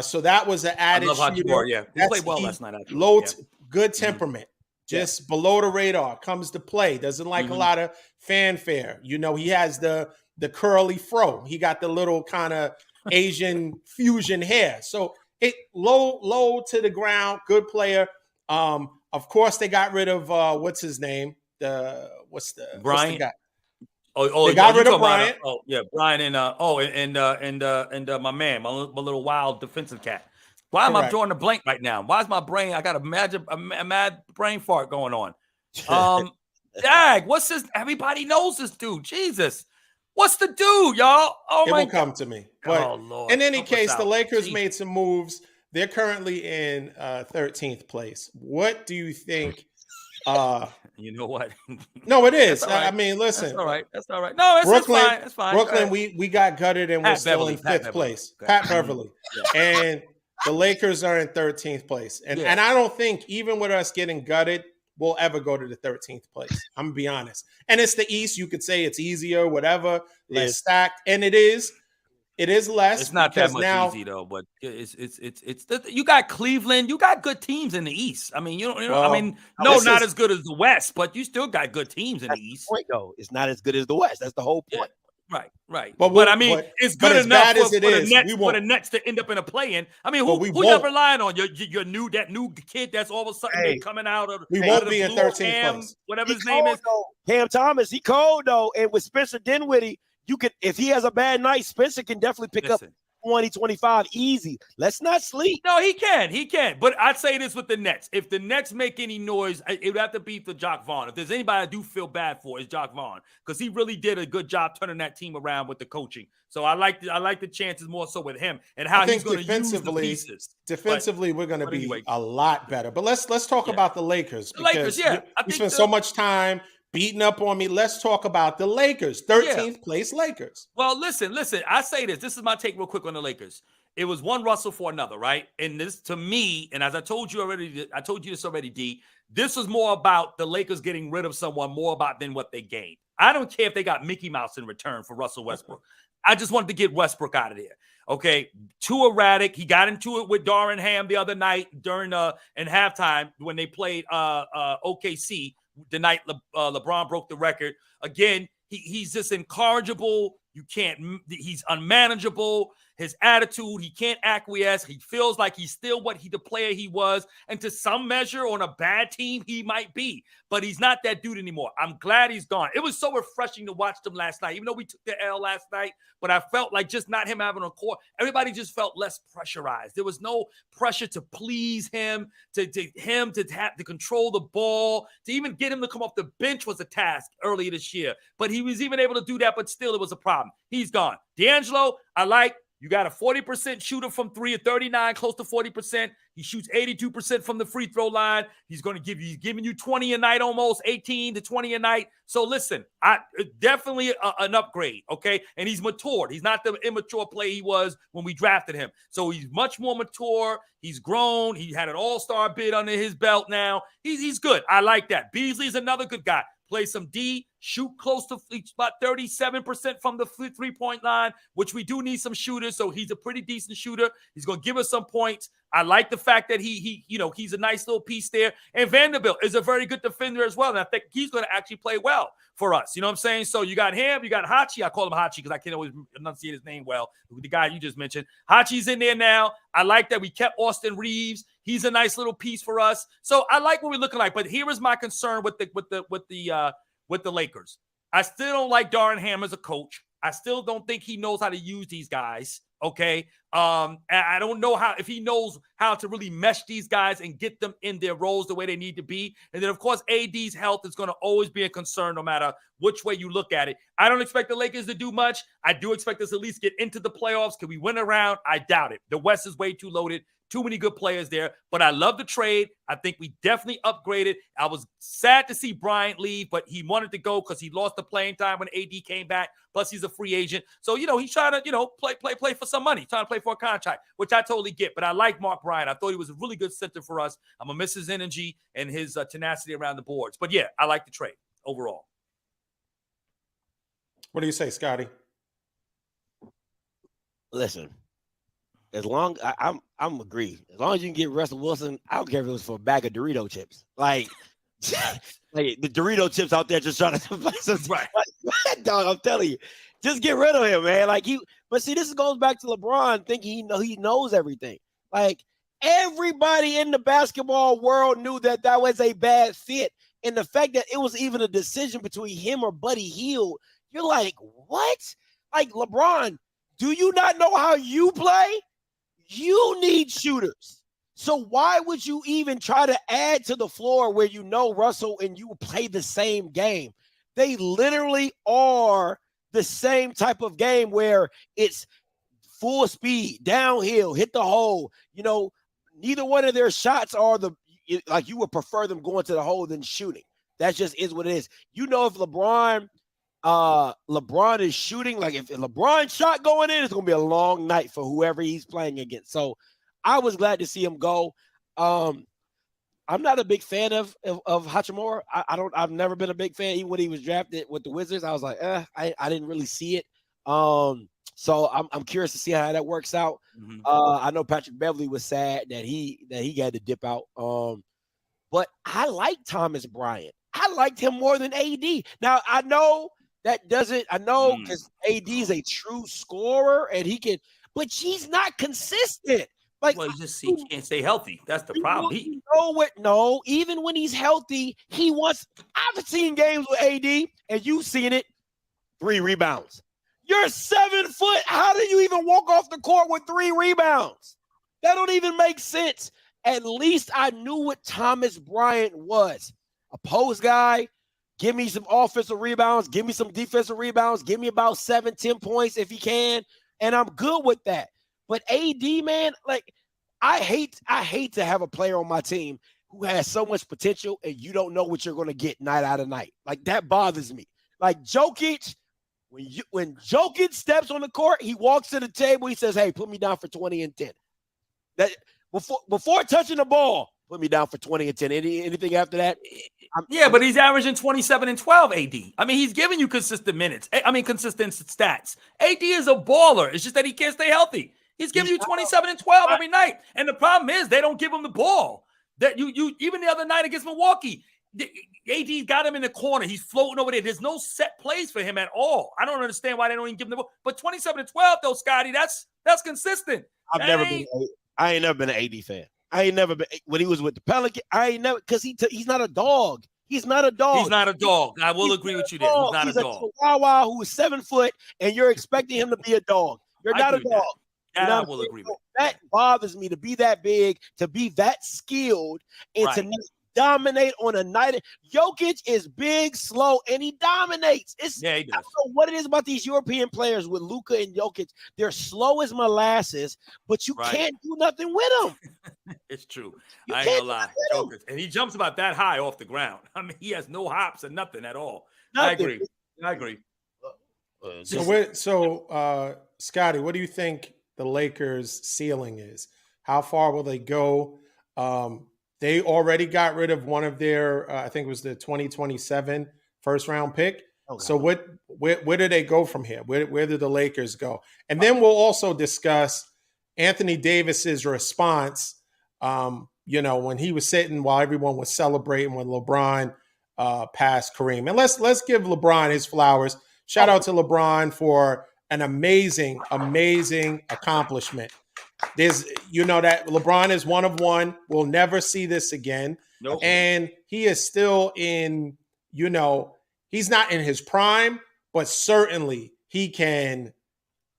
So that was an added shooter. Hachimura, yeah. He played well last night. Actually. Good temperament. Just below the radar, comes to play. Doesn't like a lot of fanfare. He has the curly fro. He got the little kind of Asian fusion hair. So it low to the ground, good player. Of course, they got rid of what's his name? Brian. What's the guy? They got rid of Bryant. Brian and my man, my little wild defensive cat. Why am I drawing a blank right now? Why is my brain? I got a mad brain fart going on. Dag, what's this? Everybody knows this dude. Jesus. What's the dude, y'all? Oh, it will come to me. But Lord. In any case, the Lakers made some moves. They're currently in 13th place. What do you think? You know what? No, it is. Right. I mean, listen. That's all right. No, Brooklyn, that's fine. Brooklyn, we got gutted and we're still in 5th place. Pat Beverly. And the Lakers are in 13th place. And I don't think, even with us getting gutted, we'll ever go to the 13th place. I'm gonna be honest. And it's the East. You could say it's easier, whatever, less stacked, and it is. It is less. It's not that much easy though, but it's you got Cleveland. You got good teams in the East. I mean, not as good as the West, but you still got good teams in the East. Point though, it's not as good as the West. That's the whole point. Right. But I mean, it's good enough for the Nets to end up in a play-in. I mean, who you relying on? Your new kid that's all of a sudden coming out of. We won't be in 13th place. Whatever his name is. Cam Thomas, he cold though, and with Spencer Dinwiddie, you could, if he has a bad night, Spencer can definitely pick up 20, 25 easy. Let's not sleep. No, he can. But I'd say this with the Nets. If the Nets make any noise, it would have to be for Jacque Vaughn. If there's anybody I do feel bad for, it's Jacque Vaughn, because he really did a good job turning that team around with the coaching. So I like the chances more so with him and how he's going to use the pieces. Defensively, we're going to be a lot better. But let's talk about the Lakers. The Lakers, you spend so much time beating up on me. Let's talk about the Lakers. 13th place Lakers. Well, listen. I say this. This is my take real quick on the Lakers. It was one Russell for another, right? And this, to me, and as I told you this already, D, this was more about the Lakers getting rid of someone more about than what they gained. I don't care if they got Mickey Mouse in return for Russell Westbrook. I just wanted to get Westbrook out of there. Okay, too erratic. He got into it with Darren Ham the other night during in halftime when they played OKC. The night LeBron broke the record. Again, he's just incorrigible. He's unmanageable. his attitude. He can't acquiesce. He feels like he's still the player he was. And to some measure, on a bad team, he might be. But he's not that dude anymore. I'm glad he's gone. It was so refreshing to watch him last night, even though we took the L last night. But I felt like just not him having a court. Everybody just felt less pressurized. There was no pressure to please him, to have to control the ball, to even get him to come off the bench was a task earlier this year. But he was even able to do that, but still it was a problem. He's gone. D'Angelo, I like. You got a 40% shooter from three at 39, close to 40%. He shoots 82% from the free throw line. He's giving you 20 a night, almost 18 to 20 a night. So listen, definitely an upgrade, okay? And he's matured. He's not the immature player he was when we drafted him. So he's much more mature. He's grown. He had an all-star bid under his belt now. He's good. I like that. Beasley's another good guy. Play some D, shoot close to about 37% from the three-point line, which we do need some shooters, so he's a pretty decent shooter. He's going to give us some points. I like the fact that he's a nice little piece there. And Vanderbilt is a very good defender as well, and I think he's going to actually play well for us. You know what I'm saying? So you got him, you got Hachi. I call him Hachi because I can't always enunciate his name well. The guy you just mentioned. Hachi's in there now. I like that we kept Austin Reeves. He's a nice little piece for us. So I like what we're looking like. But here is my concern with the Lakers. I still don't like Darren Ham as a coach. I still don't think he knows how to use these guys. Okay. And I don't know if he knows how to really mesh these guys and get them in their roles the way they need to be. And then, of course, AD's health is going to always be a concern no matter which way you look at it. I don't expect the Lakers to do much. I do expect us to at least get into the playoffs. Can we win around? I doubt it. The West is way too loaded. Too many good players there, but I love the trade. I think we definitely upgraded. I was sad to see Bryant leave, but he wanted to go because he lost the playing time when AD came back. Plus, he's a free agent. So, he's trying to, play for some money, trying to play for a contract, which I totally get. But I like Mark Bryant. I thought he was a really good center for us. I'm going to miss his energy and his tenacity around the boards. But, yeah, I like the trade overall. What do you say, Scotty? Listen. As long I'm agree. As long as you can get Russell Wilson, I don't care if it was for a bag of Dorito chips. Like the Dorito chips out there just trying to play some right. Dog, I'm telling you, just get rid of him, man. But see, this goes back to LeBron thinking he knows everything. Like everybody in the basketball world knew that was a bad fit, and the fact that it was even a decision between him or Buddy Hield, you're like, what? Like LeBron, do you not know how you play? You need shooters. So why would you even try to add to the floor where Russell and you play the same game? They literally are the same type of game where it's full speed, downhill, hit the hole. Neither one of their shots are like you would prefer them going to the hole than shooting. That just is what it is. If LeBron is shooting, like if LeBron shot going in, it's gonna be a long night for whoever he's playing against. So I was glad to see him go. I'm not a big fan of Hachimura. I've never been a big fan. Even when he was drafted with the Wizards, I was like, I didn't really see it. So I'm curious to see how that works out. Mm-hmm. I know Patrick Beverley was sad that he had to dip out. But I like Thomas Bryant. I liked him more than AD. Now I know because AD is a true scorer and he can, but he's not consistent. Like, well, he can't stay healthy. That's the problem. No, even when he's healthy, I've seen games with AD, and you've seen it, 3 rebounds. You're 7 foot. How do you even walk off the court with 3 rebounds? That don't even make sense. At least I knew what Thomas Bryant was. A post guy. Give me some offensive rebounds. Give me some defensive rebounds. Give me about 7-10 points if he can. And I'm good with that. But AD, man, like I hate to have a player on my team who has so much potential and you don't know what you're going to get night out of night. Like that bothers me. Like Jokic, when Jokic steps on the court, he walks to the table. He says, "Hey, put me down for 20 and 10." That before touching the ball, put me down for 20 and 10. Anything after that? But he's averaging 27 and 12, AD. I mean, he's giving you consistent minutes. Consistent stats. AD is a baller. It's just that he can't stay healthy. He's giving you 27 and 12 every night. And the problem is they don't give him the ball. That you even the other night against Milwaukee, AD got him in the corner. He's floating over there. There's no set plays for him at all. I don't understand why they don't even give him the ball. But 27-12, though, Scotty, that's consistent. I ain't never been an AD fan. I ain't never been when he was with the Pelicans. I ain't never because he's not a dog. He's not a dog. He's not a dog. I will agree with you there. He's not a dog. A Chihuahua who is 7 foot, and you're expecting him to be a dog. You're not a dog. I will agree with that. Bothers me to be that big, to be that skilled, and to dominate on a night. Jokic is big, slow, and he dominates. He does. I don't know what it is about these European players with Luka and Jokic. They're slow as molasses, but you can't do nothing with them. It's true. I ain't gonna lie. Jokic, and he jumps about that high off the ground. I mean, he has no hops and nothing at all. Nothing. I agree. So, Scotty, what do you think the Lakers' ceiling is? How far will they go? They already got rid of one of their, I think it was the 2027 first round pick. Okay. So where do they go from here? Where do the Lakers go? And then we'll also discuss Anthony Davis's response, when he was sitting while everyone was celebrating when LeBron passed Kareem. And let's give LeBron his flowers. Shout out to LeBron for an amazing accomplishment. There's, that LeBron is one of one. We'll never see this again. Nope. And he is still in, he's not in his prime, but certainly he can.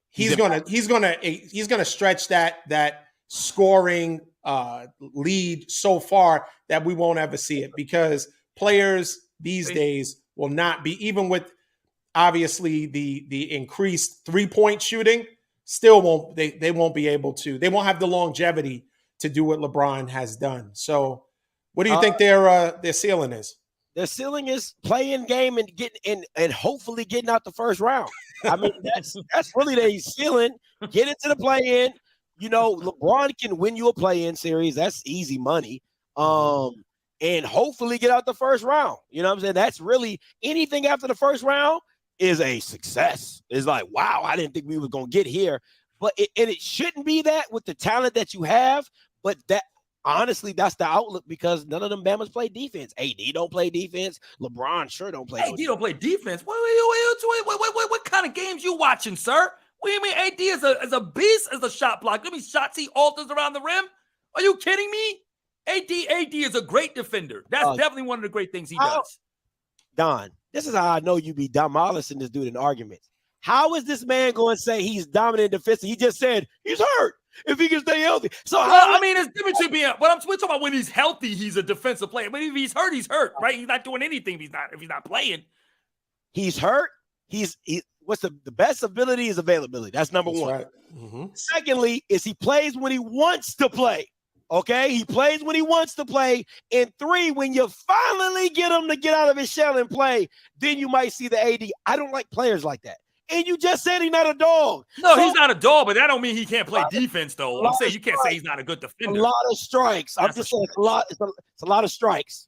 He's gonna stretch that scoring lead so far that we won't ever see it, because players these days will not be, even with obviously the increased 3-point shooting. Still won't they won't be able to. They won't have the longevity to do what LeBron has done. So, what do you think their ceiling is? Their ceiling is playing game and getting and hopefully getting out the first round. I mean, that's really their ceiling. Get into the play-in. LeBron can win you a play-in series. That's easy money. And hopefully get out the first round. You know what I'm saying? That's really anything after the first round is a success. It's like, wow, I didn't think we were going to get here. But it shouldn't be that with the talent that you have. But that honestly, that's the outlook, because none of them Bamas play defense. AD don't play defense. LeBron sure don't play defense. AD don't play defense? What kind of games you watching, sir? What do you mean AD is a beast as a shot block? Let me shots he alters around the rim? Are you kidding me? AD is a great defender. That's definitely one of the great things he does. Don, this is how I know you be demolishing this dude in arguments. How is this man going to say he's dominant defensive? He just said he's hurt if he can stay healthy. So it's different to being. We're talking about when he's healthy, he's a defensive player. But if he's hurt, right? He's not doing anything. If he's not playing, he's hurt. What's the best ability is availability. That's number one. Right. Mm-hmm. Secondly, is he plays when he wants to play. Okay, he plays when he wants to play. And 3, when you finally get him to get out of his shell and play, then you might see the AD. I don't like players like that. And you just said he's not a dog. No, he's not a dog, but that don't mean he can't play defense, though. I'm saying you can't say he's not a good defender. A lot of strikes. I'm just saying it's a lot of strikes.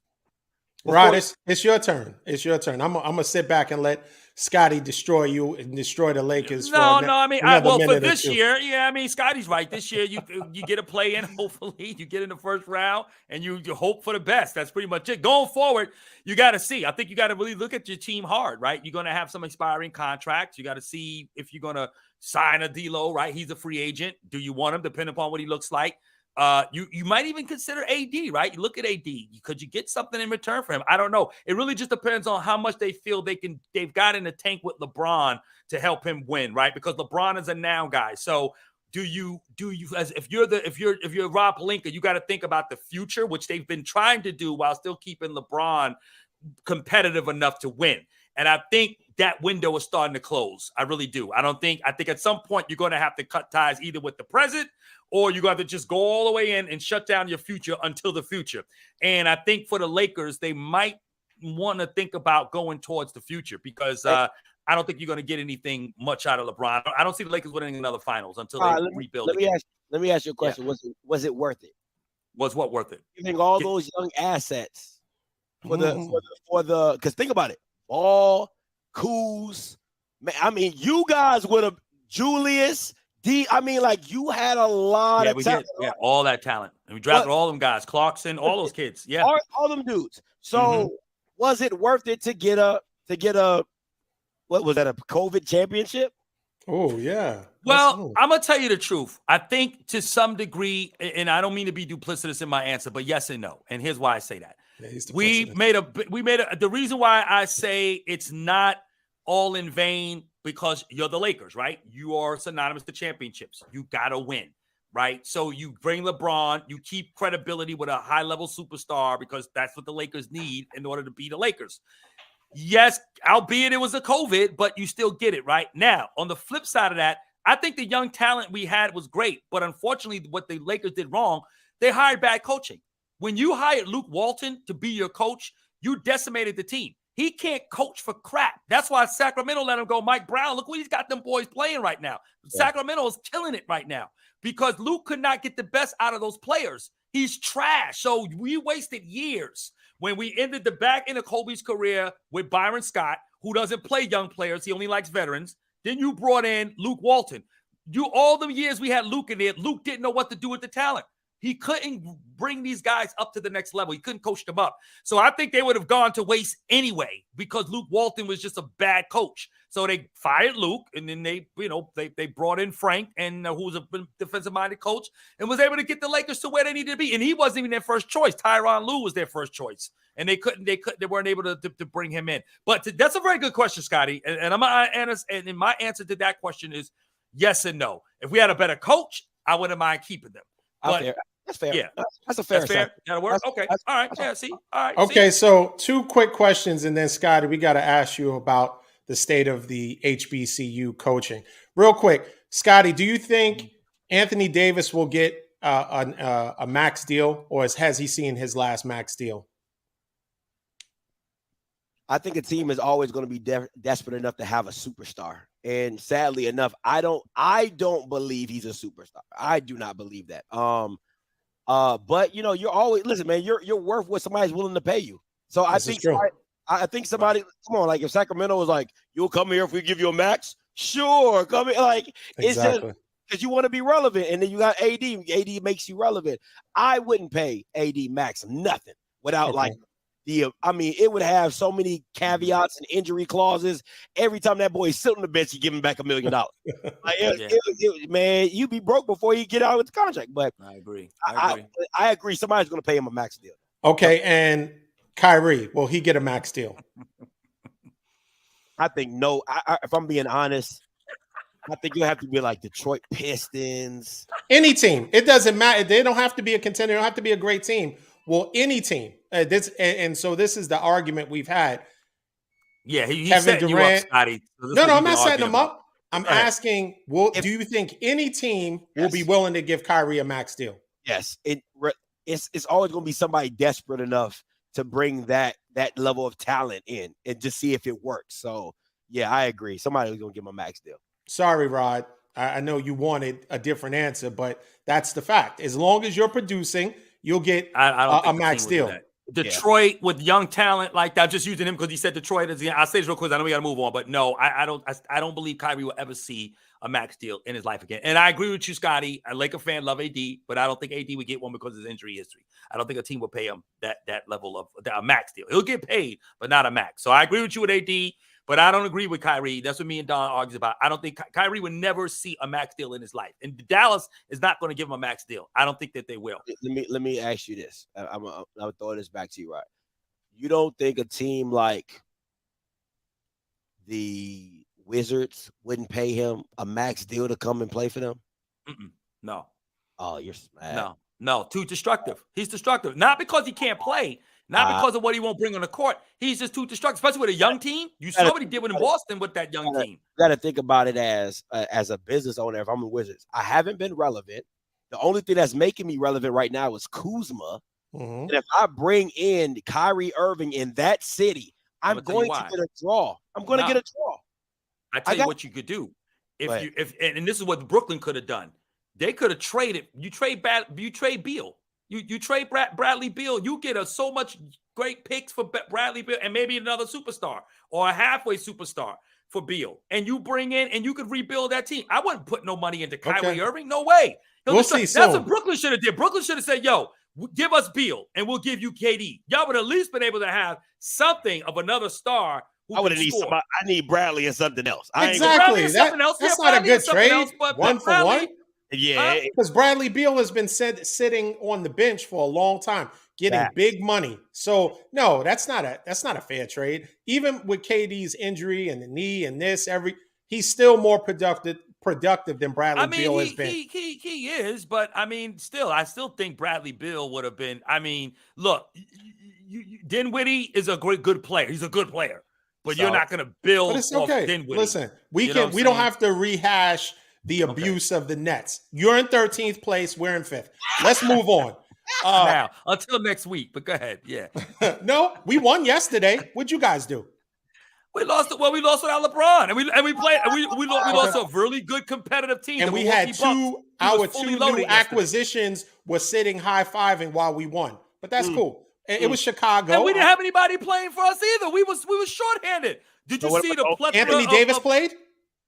Rod, it's your turn. It's your turn. I'm gonna sit back and let Scotty destroy you and destroy the Lakers. For this year, Scotty's right. This year, you get a play in. Hopefully, you get in the first round, and you hope for the best. That's pretty much it. Going forward, you got to see. I think you got to really look at your team hard, right? You're going to have some expiring contracts. You got to see if you're going to sign a D-Lo, right? He's a free agent. Do you want him, depending upon what he looks like? You might even consider AD, right? You look at AD. Could you get something in return for him? I don't know. It really just depends on how much they feel they've got in the tank with LeBron to help him win, right? Because LeBron is a now guy. So do you if you're Rob Pelinka, you got to think about the future, which they've been trying to do while still keeping LeBron competitive enough to win. And I think that window is starting to close. I really do. I think at some point you're going to have to cut ties either with the present, or you got to just go all the way in and shut down your future until the future. And I think for the Lakers, they might want to think about going towards the future, because I don't think you're going to get anything much out of LeBron. I don't see the Lakers winning another finals until they rebuild. Let me ask you a question. Yeah. Was it worth it? Was what worth it? You think all those young assets for the because think about it. Ball, Kuz. Man, I mean, you guys would have Julius, I mean, like you had a lot of talent. We had all that talent. And we drafted all them guys, Clarkson, all those kids. Yeah. All them dudes. So was it worth it to get a what was that, a COVID championship? Oh, yeah. Well, I'm going to tell you the truth. I think to some degree, and I don't mean to be duplicitous in my answer, but yes and no. And here's why I say that. Yeah, the reason why I say it's not all in vain, because you're the Lakers, right? You are synonymous to championships. You got to win, right? So you bring LeBron, you keep credibility with a high-level superstar because that's what the Lakers need in order to be the Lakers. Yes, albeit it was a COVID, but you still get it, right? Now, on the flip side of that, I think the young talent we had was great, but unfortunately, what the Lakers did wrong, they hired bad coaching. When you hired Luke Walton to be your coach, you decimated the team. He can't coach for crap. That's why Sacramento let him go. Mike Brown, look what he's got them boys playing right now. Yeah. Sacramento is killing it right now because Luke could not get the best out of those players. He's trash. So we wasted years when we ended the back end of Kobe's career with Byron Scott, who doesn't play young players. He only likes veterans. Then you brought in Luke Walton. All the years we had Luke in there, Luke didn't know what to do with the talent. He couldn't bring these guys up to the next level. He couldn't coach them up. So I think they would have gone to waste anyway because Luke Walton was just a bad coach. So they fired Luke, and then they brought in Frank, and who was a defensive-minded coach, and was able to get the Lakers to where they needed to be. And he wasn't even their first choice. Tyronn Lue was their first choice, and they weren't able to bring him in. But that's a very good question, Scotty. And my answer to that question is yes and no. If we had a better coach, I wouldn't mind keeping them. That's fair. Yeah, that's a fair. That'll work. Okay. All right. Yeah. See. All right. Okay. So 2 quick questions, and then Scotty, we got to ask you about the state of the HBCU coaching. Real quick, Scotty, do you think Anthony Davis will get a max deal, or has he seen his last max deal? I think a team is always going to be desperate enough to have a superstar. And sadly enough, I don't believe he's a superstar. I do not believe that. But you're always, listen, man, you're worth what somebody's willing to pay you. So I think somebody, come on, like if Sacramento was like, you'll come here if we give you a max, sure, come here. Like it's just because you want to be relevant, and then you got AD. AD makes you relevant. I wouldn't pay AD max nothing without it would have so many caveats and injury clauses. Every time that boy is sitting on the bench, you give him back $1 million. Man, you'd be broke before you get out with the contract. But I agree. I agree. Somebody's going to pay him a max deal. Okay, and Kyrie, will he get a max deal? I think no. If I'm being honest, I think you'll have to be like Detroit Pistons. Any team. It doesn't matter. They don't have to be a contender. They don't have to be a great team. Well, any team. So this is the argument we've had. Yeah, he's setting you up, Scotty. No, I'm not setting him up. I'm asking, do you think any team will be willing to give Kyrie a max deal? Yes. It's always going to be somebody desperate enough to bring that level of talent in and just see if it works. So, yeah, I agree. Somebody's going to give him a max deal. Sorry, Rod. I know you wanted a different answer, but that's the fact. As long as you're producing, you'll get a max deal. Detroit with young talent like that, just using him because he said Detroit is. I'll say this real quick. I know we got to move on, but no, I don't believe Kyrie will ever see a max deal in his life again. And I agree with you, Scotty. A Laker fan, love AD, but I don't think AD would get one because of his injury history. I don't think a team will pay him that level of a max deal. He'll get paid, but not a max. So I agree with you with AD. But I don't agree with Kyrie. That's what me and Don argues about. I don't think Kyrie would never see a max deal in his life. And Dallas is not going to give him a max deal. I don't think that they will. Let me ask you this. I'm gonna throw this back to you, right? You don't think a team like the Wizards wouldn't pay him a max deal to come and play for them? No. Oh, you're mad. No. Too destructive. He's destructive. Not because he can't play. Not because of what he won't bring on the court. He's just too destructive, especially with a young team. You saw what he did in Boston with that young team. You got to think about it as a business owner. If I'm the Wizards, I haven't been relevant. The only thing that's making me relevant right now is Kuzma. And if I bring in Kyrie Irving in that city, I'm going to get a draw. I'm going to get a draw. I tell you what you could do. And this is what Brooklyn could have done. They could have traded. You trade Beal. You trade Bradley Beal. You get so much great picks for Bradley Beal and maybe another superstar or a halfway superstar. for Beal, and you bring in and you could rebuild that team. I wouldn't put no money into Kyrie Irving. No way. We'll see That's soon. what Brooklyn should have did. Brooklyn should have said, yo, give us Beal and we'll give you KD. Y'all would at least been able to have something of another star. I would have need somebody. I need Bradley and something else. Exactly. That's not a good trade. One for one. Yeah, because Bradley Beal has been sitting on the bench for a long time, getting big money. So no, that's not a fair trade. Even with KD's injury and the knee and he's still more productive than Bradley Beal has been. He is, but I still think Bradley Beal would have been. Look, Dinwiddie is a good player. He's a good player, but you're not going to build. But it's okay. Dinwiddie. Listen, we don't have to rehash the abuse of the Nets. You're in 13th place. We're in 5th. Let's move on. Now, until next week. But go ahead. Yeah. No, we won yesterday. What'd you guys do? We lost without LeBron, and we played. We lost a really good competitive team. And we had our two new acquisitions were sitting high-fiving while we won. But that's cool. It was Chicago. And we didn't have anybody playing for us either. We was shorthanded. Did you see the plethora Anthony Davis played?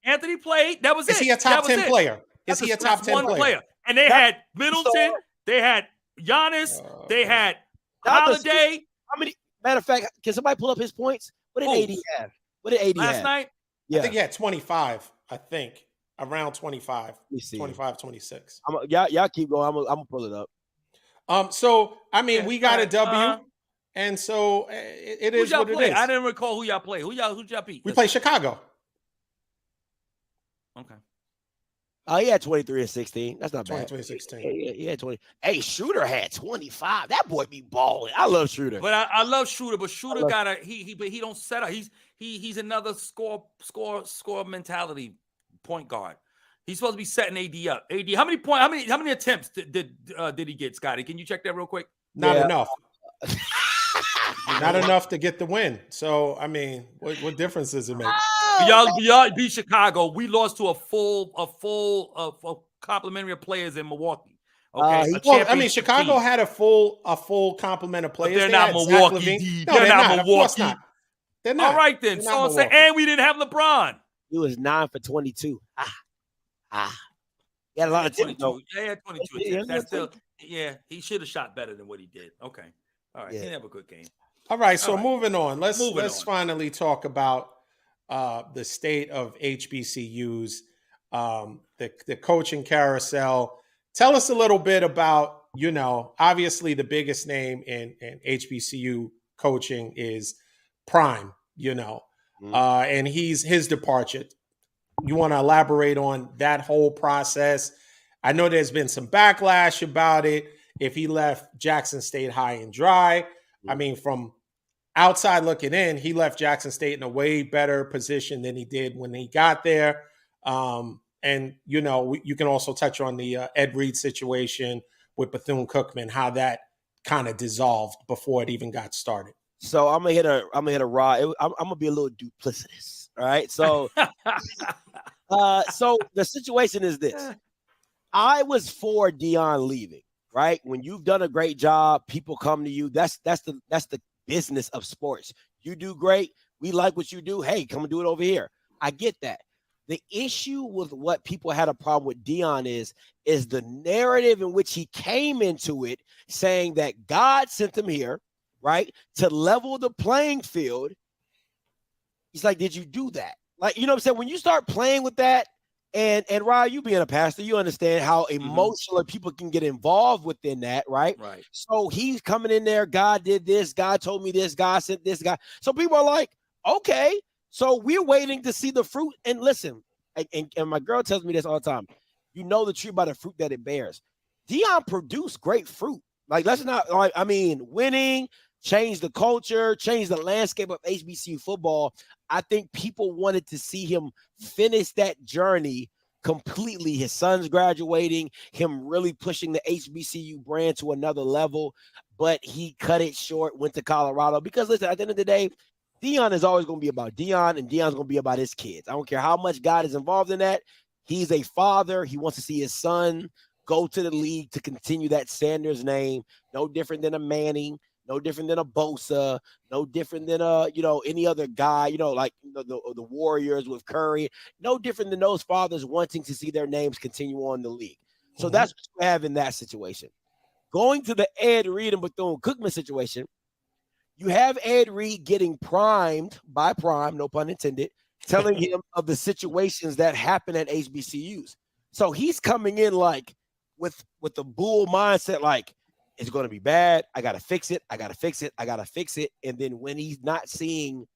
Anthony played. That was it. Is he a top 10 player? Is he a top 10 player? And they had Middleton. They had Giannis. They had Holiday. How many? Matter of fact, can somebody pull up his points? What did AD have? What did AD last have? night? Yeah. I think he had 25. I think around 25. 25, 26. Y'all keep going. I'm gonna pull it up. So we got a W, and so it is what it is. I didn't recall who y'all played. Who y'all beat? We played Chicago. Okay. Oh, he had 23 and 16. That's not bad. 23 and 16. He had 20. Hey, Shooter had 25. That boy be balling. I love Shooter. But I love Shooter, but Shooter he don't set up. He's another score mentality point guard. He's supposed to be setting AD up. AD, how many attempts did he get, Scotty? Can you check that real quick? Not enough. Not enough to get the win. So what difference does it make? Y'all beat Chicago. We lost to a full complementary of players in Milwaukee. Okay. Chicago had a full complement of players. But they're not Milwaukee. No, they're not. Of course not. They're not. All right then. So and we didn't have LeBron. He was 9 for 22. He had a lot of 22. Yeah, he had 22 attempts. That's still, he should have shot better than what he did. Okay. All right. He didn't have a good game. All right. So moving on. Let's finally talk about the state of HBCUs, the coaching carousel. Tell us a little bit about, obviously the biggest name in HBCU coaching is Prime, and his departure. You want to elaborate on that whole process? I know there's been some backlash about it. If he left Jackson State high and dry, from outside looking in, he left Jackson State in a way better position than he did when he got there. And, you can also touch on the Ed Reed situation with Bethune-Cookman, how that kind of dissolved before it even got started. So I'm gonna hit a raw. I'm gonna be a little duplicitous. All right. So, so the situation is this: I was for Deion leaving. Right. When you've done a great job, people come to you. That's the business of sports. You do great. We like what you do. Hey, come and do it over here. I get that. The issue with what people had a problem with Deion is the narrative in which he came into it, saying that God sent him here, right, to level the playing field. He's like, did you do that? Like, you know what I'm saying? When you start playing with that, and Ryan, you being a pastor, you understand how emotional people can get involved within that, right? Right. So he's coming in there. God did this. God told me this. God sent this guy. So people are like, okay. So we're waiting to see the fruit. And listen, and my girl tells me this all the time. You know the tree by the fruit that it bears. Deion produced great fruit. Like, let's not, winning, change the culture, change the landscape of HBCU football. I think people wanted to see him finish that journey completely. His son's graduating, him really pushing the HBCU brand to another level, but he cut it short, went to Colorado. Because listen, at the end of the day, Deion is always going to be about Deion, and Deion's going to be about his kids. I don't care how much God is involved in that. He's a father. He wants to see his son go to the league to continue that Sanders name. No different than a Manning. no different than a Bosa, no different than any other guy, like the Warriors with Curry, no different than those fathers wanting to see their names continue on in the league. So that's what you have in that situation. Going to the Ed Reed and Bethune-Cookman situation, you have Ed Reed getting primed by Prime, no pun intended, telling him of the situations that happen at HBCUs. So he's coming in like with the bull mindset, like, it's going to be bad. I got to fix it. I got to fix it. I got to fix it. And then when he's not seeing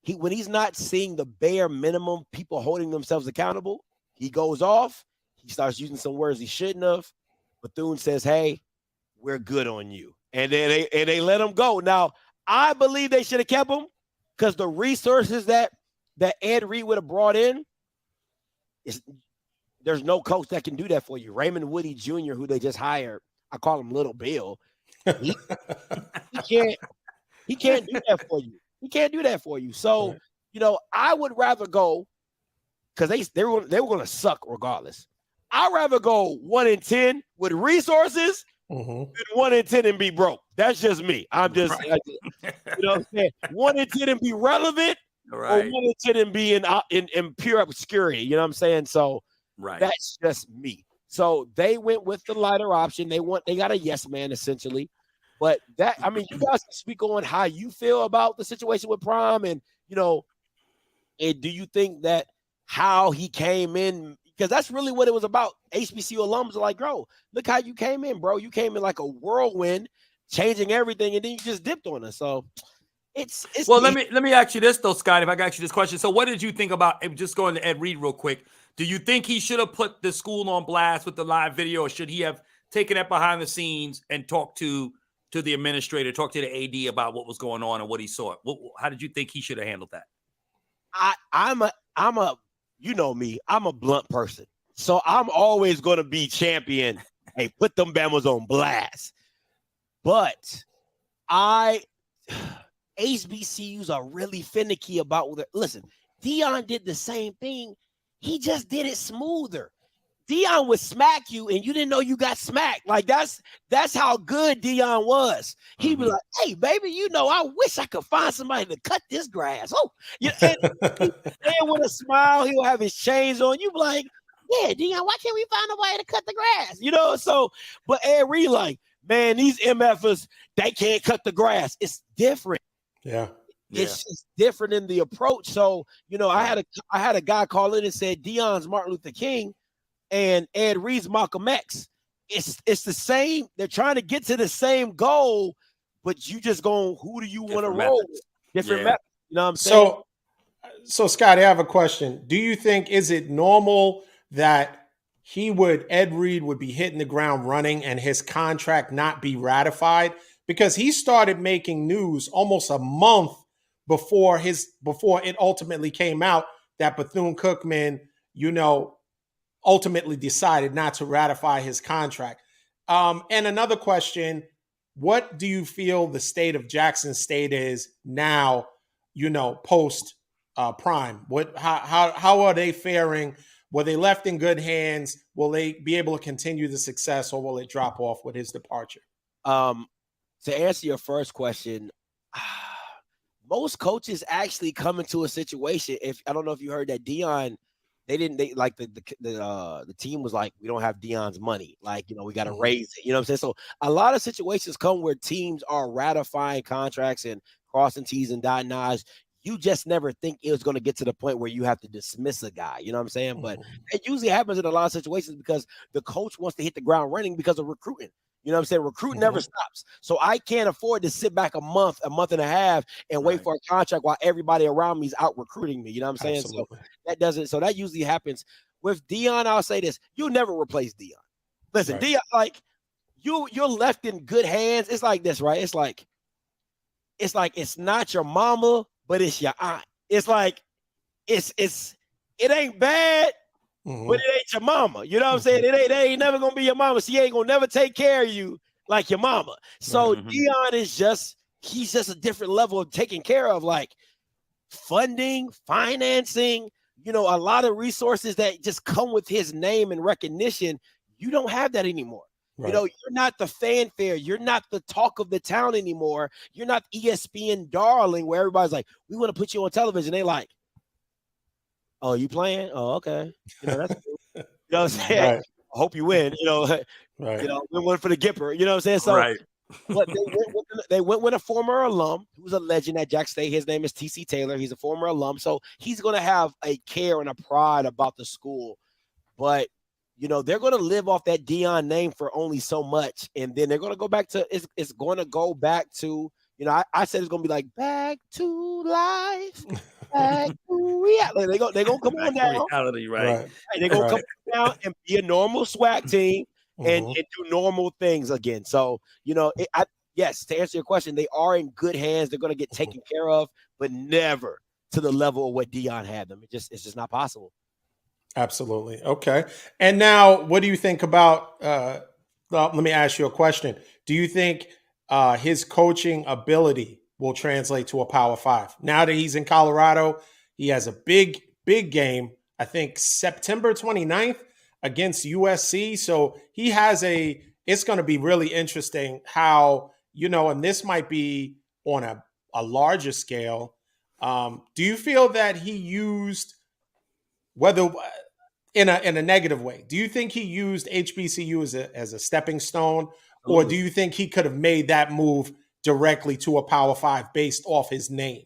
the bare minimum people holding themselves accountable, he goes off. He starts using some words he shouldn't have. Bethune says, hey, we're good on you. And then they let him go. Now, I believe they should have kept him because the resources that Ed Reed would have brought in, there's no coach that can do that for you. Raymond Woody Jr., who they just hired, I call him Little Bill. He can't do that for you. He can't do that for you. So, I would rather go because they were going to suck regardless. I'd rather go 1-10 with resources than 1-10 and be broke. That's just me. I'm just, what I'm saying? 1-10 and be relevant, or 1-10 and be in pure obscurity. You know what I'm saying? So that's just me. So they went with the lighter option. They got a yes man essentially. But you guys can speak on how you feel about the situation with Prime, and and do you think that how he came in, because that's really what it was about. HBCU alums are like, bro, look how you came in, bro. You came in like a whirlwind, changing everything, and then you just dipped on us. So it's well. Let me ask you this though, Scott. If I got you this question, so what did you think about? Just going to Ed Reed real quick. Do you think he should have put the school on blast with the live video, or should he have taken that behind the scenes and talked to the administrator, talk to the AD about what was going on and what he saw? How did you think he should have handled that? I'm a you know me, I'm a blunt person. So I'm always going to be champion. Hey, put them Bama's on blast. But HBCUs are really finicky about listen, Deion did the same thing. He just did it smoother. Deion would smack you and you didn't know you got smacked. Like that's how good Deion was. He'd be like, hey, baby, I wish I could find somebody to cut this grass. Oh, and with a smile, he'll have his chains on. You be like, yeah, Deion, why can't we find nobody to cut the grass? So, but Ed Reed, like, man, these MFers, they can't cut the grass. It's different. Yeah. It's just different in the approach. So, I had a guy call in and said Deion's Martin Luther King and Ed Reed's Malcolm X. It's the same. They're trying to get to the same goal, but you just going, who do you want to roll with? Different methods. You know what I'm saying? So Scott, I have a question. Do you think, is it normal that Ed Reed would be hitting the ground running and his contract not be ratified? Because he started making news almost a month before it ultimately came out that Bethune-Cookman, ultimately decided not to ratify his contract. And another question, what do you feel the state of Jackson State is now, post Prime? How are they faring? Were they left in good hands? Will they be able to continue the success, or will it drop off with his departure? To answer your first question, most coaches actually come into a situation. I don't know if you heard that Deion, the team was like, we don't have Deion's money. Like, we got to raise it. You know what I'm saying? So a lot of situations come where teams are ratifying contracts and crossing T's and dotting I's. You just never think it was going to get to the point where you have to dismiss a guy. You know what I'm saying? But it usually happens in a lot of situations because the coach wants to hit the ground running because of recruiting. You know what I'm saying? Recruiting never stops. So I can't afford to sit back a month and a half and wait for a contract while everybody around me is out recruiting me. You know what I'm saying? Absolutely. So that usually happens. With Deion, I'll say this. You'll never replace Deion. Listen, Deion, like you're left in good hands. It's like this, right? It's like it's not your mama, but it's your aunt. It's like it ain't bad. But it ain't your mama. You know what I'm saying? It ain't never gonna be your mama. She ain't gonna never take care of you like your mama. So Deion he's just a different level of taking care of, like funding, financing, a lot of resources that just come with his name and recognition. You don't have that anymore. You know, you're not the fanfare. You're not the talk of the town anymore. You're not ESPN darling where everybody's like, we want to put you on television. They like, oh, you playing? Oh, okay. You know, that's cool. You know what I'm saying? Right. I hope you win. You know, Right. you know, we went for the Gipper. You know what I'm saying? So Right. what they went with a former alum who's a legend at Jack State. His name is TC Taylor. He's a former alum. So he's going to have a care and a pride about the school. But, you know, they're going to live off that Deion name for only so much. And then they're going to go back to, it's going to go back to, you know, I said it's going to be like back to life, back to reality. They're going to come on down. Reality, right. They're going to come down and be a normal SWAC team. And do normal things again. So, you know, yes, to answer your question, they are in good hands. They're going to get taken care of, but never to the level of what Deion had them. It's just not possible. Absolutely. Okay. And now, what do you think about? Let me ask you a question. Do you think his coaching ability will translate to a Power 5? Now that he's in Colorado, he has a big game. I think September 29th. Against USC. So he has it's going to be really interesting how, you know, and this might be on a larger scale. Do you feel that he used, whether in a negative way, do you think he used HBCU as a stepping stone, or do you think he could have made that move directly to a Power 5 based off his name?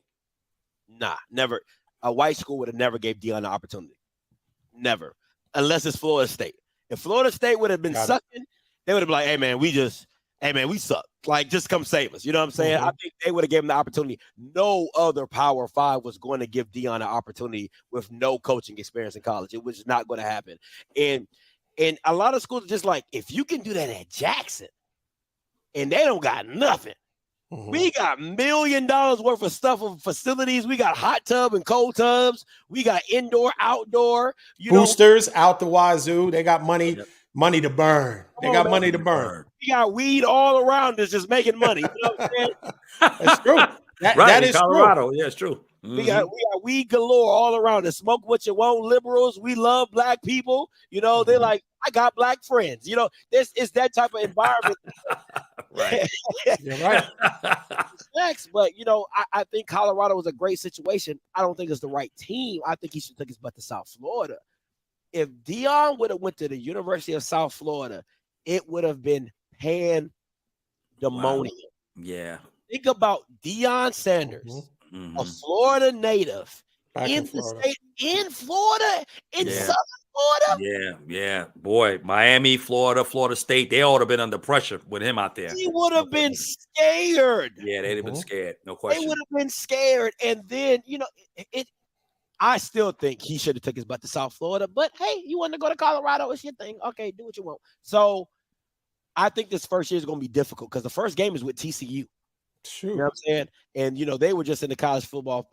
Nah, never. A white school would have never gave Deion the opportunity. Never. Unless it's Florida State. If Florida State would have been sucking, they would have been like, hey, man, we suck. Like, just come save us. You know what I'm saying? I think they would have given him the opportunity. No other Power 5 was going to give Deion an opportunity with no coaching experience in college. It was not going to happen. And a lot of schools are just like, if you can do that at Jackson, and they don't got nothing. We got $1 million worth of stuff of facilities. We got hot tub and cold tubs. We got indoor, outdoor. Boosters out the wazoo. They got money to burn. They got money to burn. We got weed all around us just making money. You know what I'm saying? That's true. That is Colorado. true. Yeah, it's true. We got weed galore all around us. Smoke what you want, liberals. We love black people. You know, they're like, I got black friends. You know, it's that type of environment. Right. You're right. Next, but you know, I think Colorado was a great situation. I don't think it's the right team. I think he should take his butt to South Florida. If Deion would have went to the University of South Florida, it would have been pandemonium. Wow. Yeah. Think about Deion Sanders, a Florida native, in Florida, in Southern Florida. Yeah. Boy, Miami, Florida State, they ought to have been under pressure with him out there. He would have been scared. Yeah, they'd have been scared. No question. They would have been scared. And then, you know, I still think he should have took his butt to South Florida. But, hey, you want to go to Colorado? It's your thing. Okay, do what you want. So, I think this first year is going to be difficult because the first game is with TCU. Shoot. You know what I'm saying? And, you know, they were just in the college football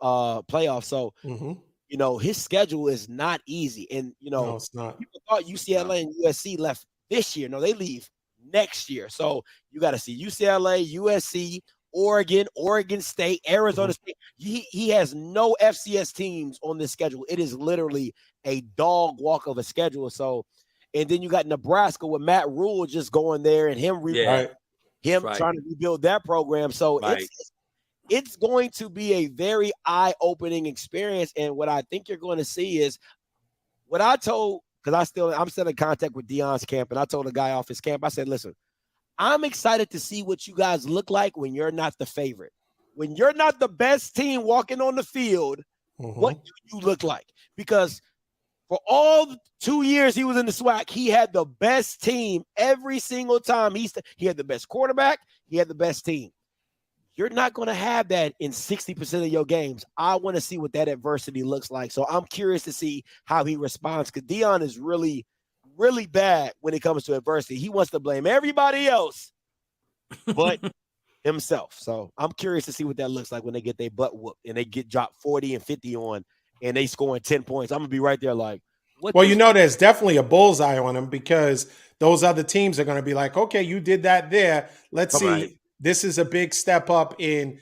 playoff. So, you know, his schedule is not easy. And, you know, no, it's not. People thought UCLA and USC left this year. No, they leave next year. So you got to see UCLA, USC, Oregon State, Arizona State. He has no FCS teams on this schedule. It is literally a dog walk of a schedule. So, and then you got Nebraska with Matt Rule just going there and him trying to rebuild that program. So it's going to be a very eye-opening experience. And what I think you're going to see is what I told, because I'm still in contact with Deion's camp, and I told a guy off his camp, I said, listen, I'm excited to see what you guys look like when you're not the favorite. When you're not the best team walking on the field, what do you look like? Because for all 2 years he was in the SWAC, he had the best team every single time. He had the best quarterback. He had the best team. You're not going to have that in 60% of your games. I want to see what that adversity looks like. So I'm curious to see how he responds because Deion is really, really bad when it comes to adversity. He wants to blame everybody else but himself. So I'm curious to see what that looks like when they get their butt whooped and they get dropped 40 and 50 on and they scoring 10 points. I'm going to be right there like, what? Well, you know, there's definitely a bullseye on him because those other teams are going to be like, okay, you did that there. Let's see. Right. This is a big step up in,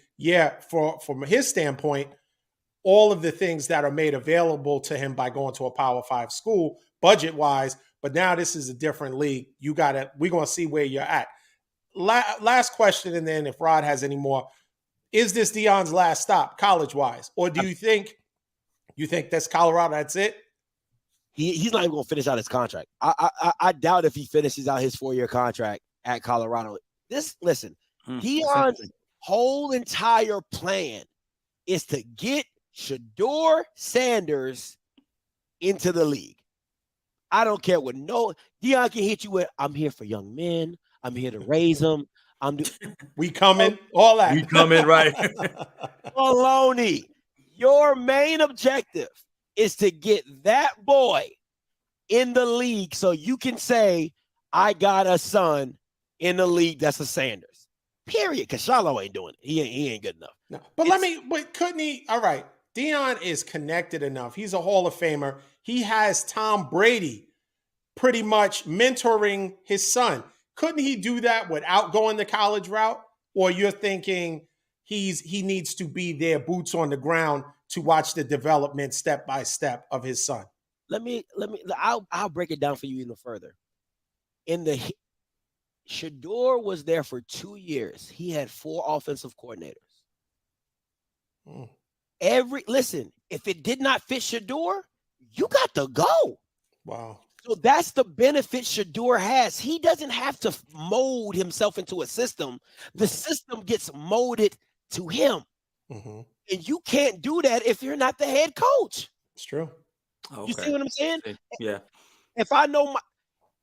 from his standpoint, all of the things that are made available to him by going to a Power 5 school, budget-wise, but now this is a different league. We're going to see where you're at. Last question, and then if Rod has any more, is this Deion's last stop college-wise? Or do you think that's Colorado, that's it? He's not even going to finish out his contract. I doubt if he finishes out his 4-year contract at Colorado. Listen, Deion's whole entire plan is to get Shedeur Sanders into the league. I don't care what Deion can hit you with. I'm here for young men. I'm here to raise them. We coming, all that. We coming, right? Baloney. Your main objective is to get that boy in the league so you can say, I got a son in the league that's a Sanders. Period. Because Shiloh ain't doing it. He ain't good enough. No, but couldn't he? All right. Deion is connected enough. He's a Hall of Famer. He has Tom Brady pretty much mentoring his son. Couldn't he do that without going the college route? Or you're thinking he needs to be there, boots on the ground, to watch the development step by step of his son? I'll break it down for you even further. Shedeur was there for 2 years. He had 4 offensive coordinators. Listen, if it did not fit Shedeur, you got to go. Wow. So that's the benefit Shedeur has. He doesn't have to mold himself into a system. The system gets molded to him. Mm-hmm. And you can't do that if you're not the head coach. It's true. Okay. You see what I'm saying? Yeah. If I know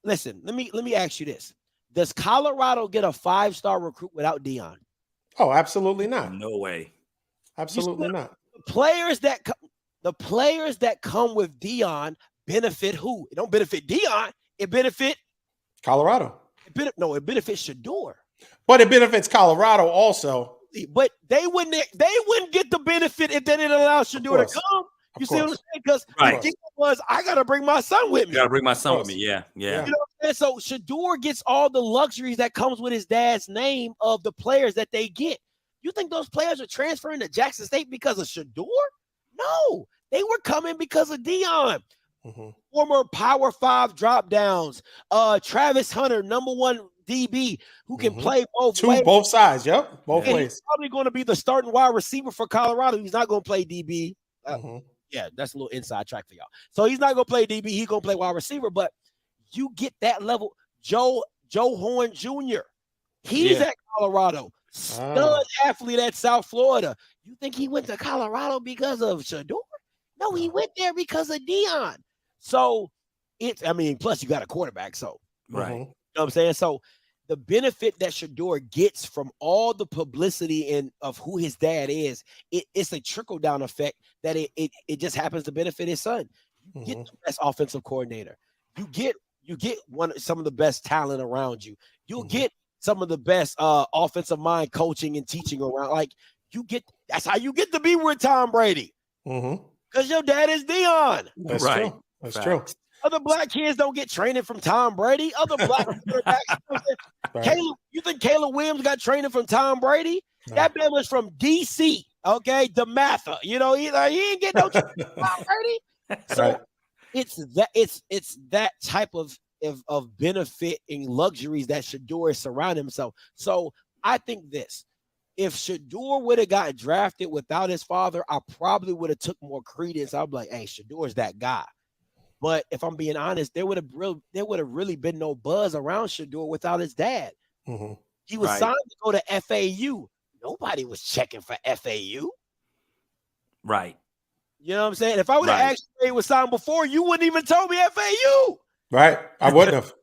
listen, let me ask you this. Does Colorado get a 5-star recruit without Deion? Oh, absolutely not. No way. Absolutely not. The players that come with Deion benefit who? It don't benefit Deion. It benefit Colorado. It benefits Shedeur. But it benefits Colorado also. But they wouldn't get the benefit if they didn't allow Shedeur to come. You see what I'm saying? Because the deal was, I got to bring my son with me. Got to bring my son with me. Yeah. You know what I'm saying? So Shedeur gets all the luxuries that comes with his dad's name of the players that they get. You think those players are transferring to Jackson State because of Shedeur? No, they were coming because of Deion. Mm-hmm. Former Power 5 drop downs. Travis Hunter, number 1 DB, who can play both ways. Both sides. Yep, both ways. He's probably going to be the starting wide receiver for Colorado. He's not going to play DB. Yeah, that's a little inside track for y'all. So he's not going to play DB. He's going to play wide receiver. But you get that level. Joe Horn Jr., he's at Colorado. Stud athlete at South Florida. You think he went to Colorado because of Shedeur? No, he went there because of Deion. So plus you got a quarterback. So right. You know what I'm saying? So the benefit that Shedeur gets from all the publicity and of who his dad is, it's a trickle down effect that it just happens to benefit his son. You get the best offensive coordinator. You get some of the best talent around you. You'll get some of the best offensive mind coaching and teaching around. Like that's how you get to be with Tom Brady. Because your dad is Deion. That's true. That's true. Other black kids don't get training from Tom Brady. Other black quarterbacks. You think Caleb Williams got training from Tom Brady? No. That man was from DC. Okay, DeMatha. You know, he ain't get no training from Tom Brady. So it's that type of benefit and luxuries that Shedeur is surrounding himself. So I think this. If Shedeur would have got drafted without his father, I probably would have took more credence. I'd be like, hey, Shadeur's that guy. But if I'm being honest, there would have really been no buzz around Shedeur without his dad. He was signed to go to FAU. Nobody was checking for FAU. Right. You know what I'm saying? If I would have asked you where he was signed before, you wouldn't even told me FAU. Right. I wouldn't have.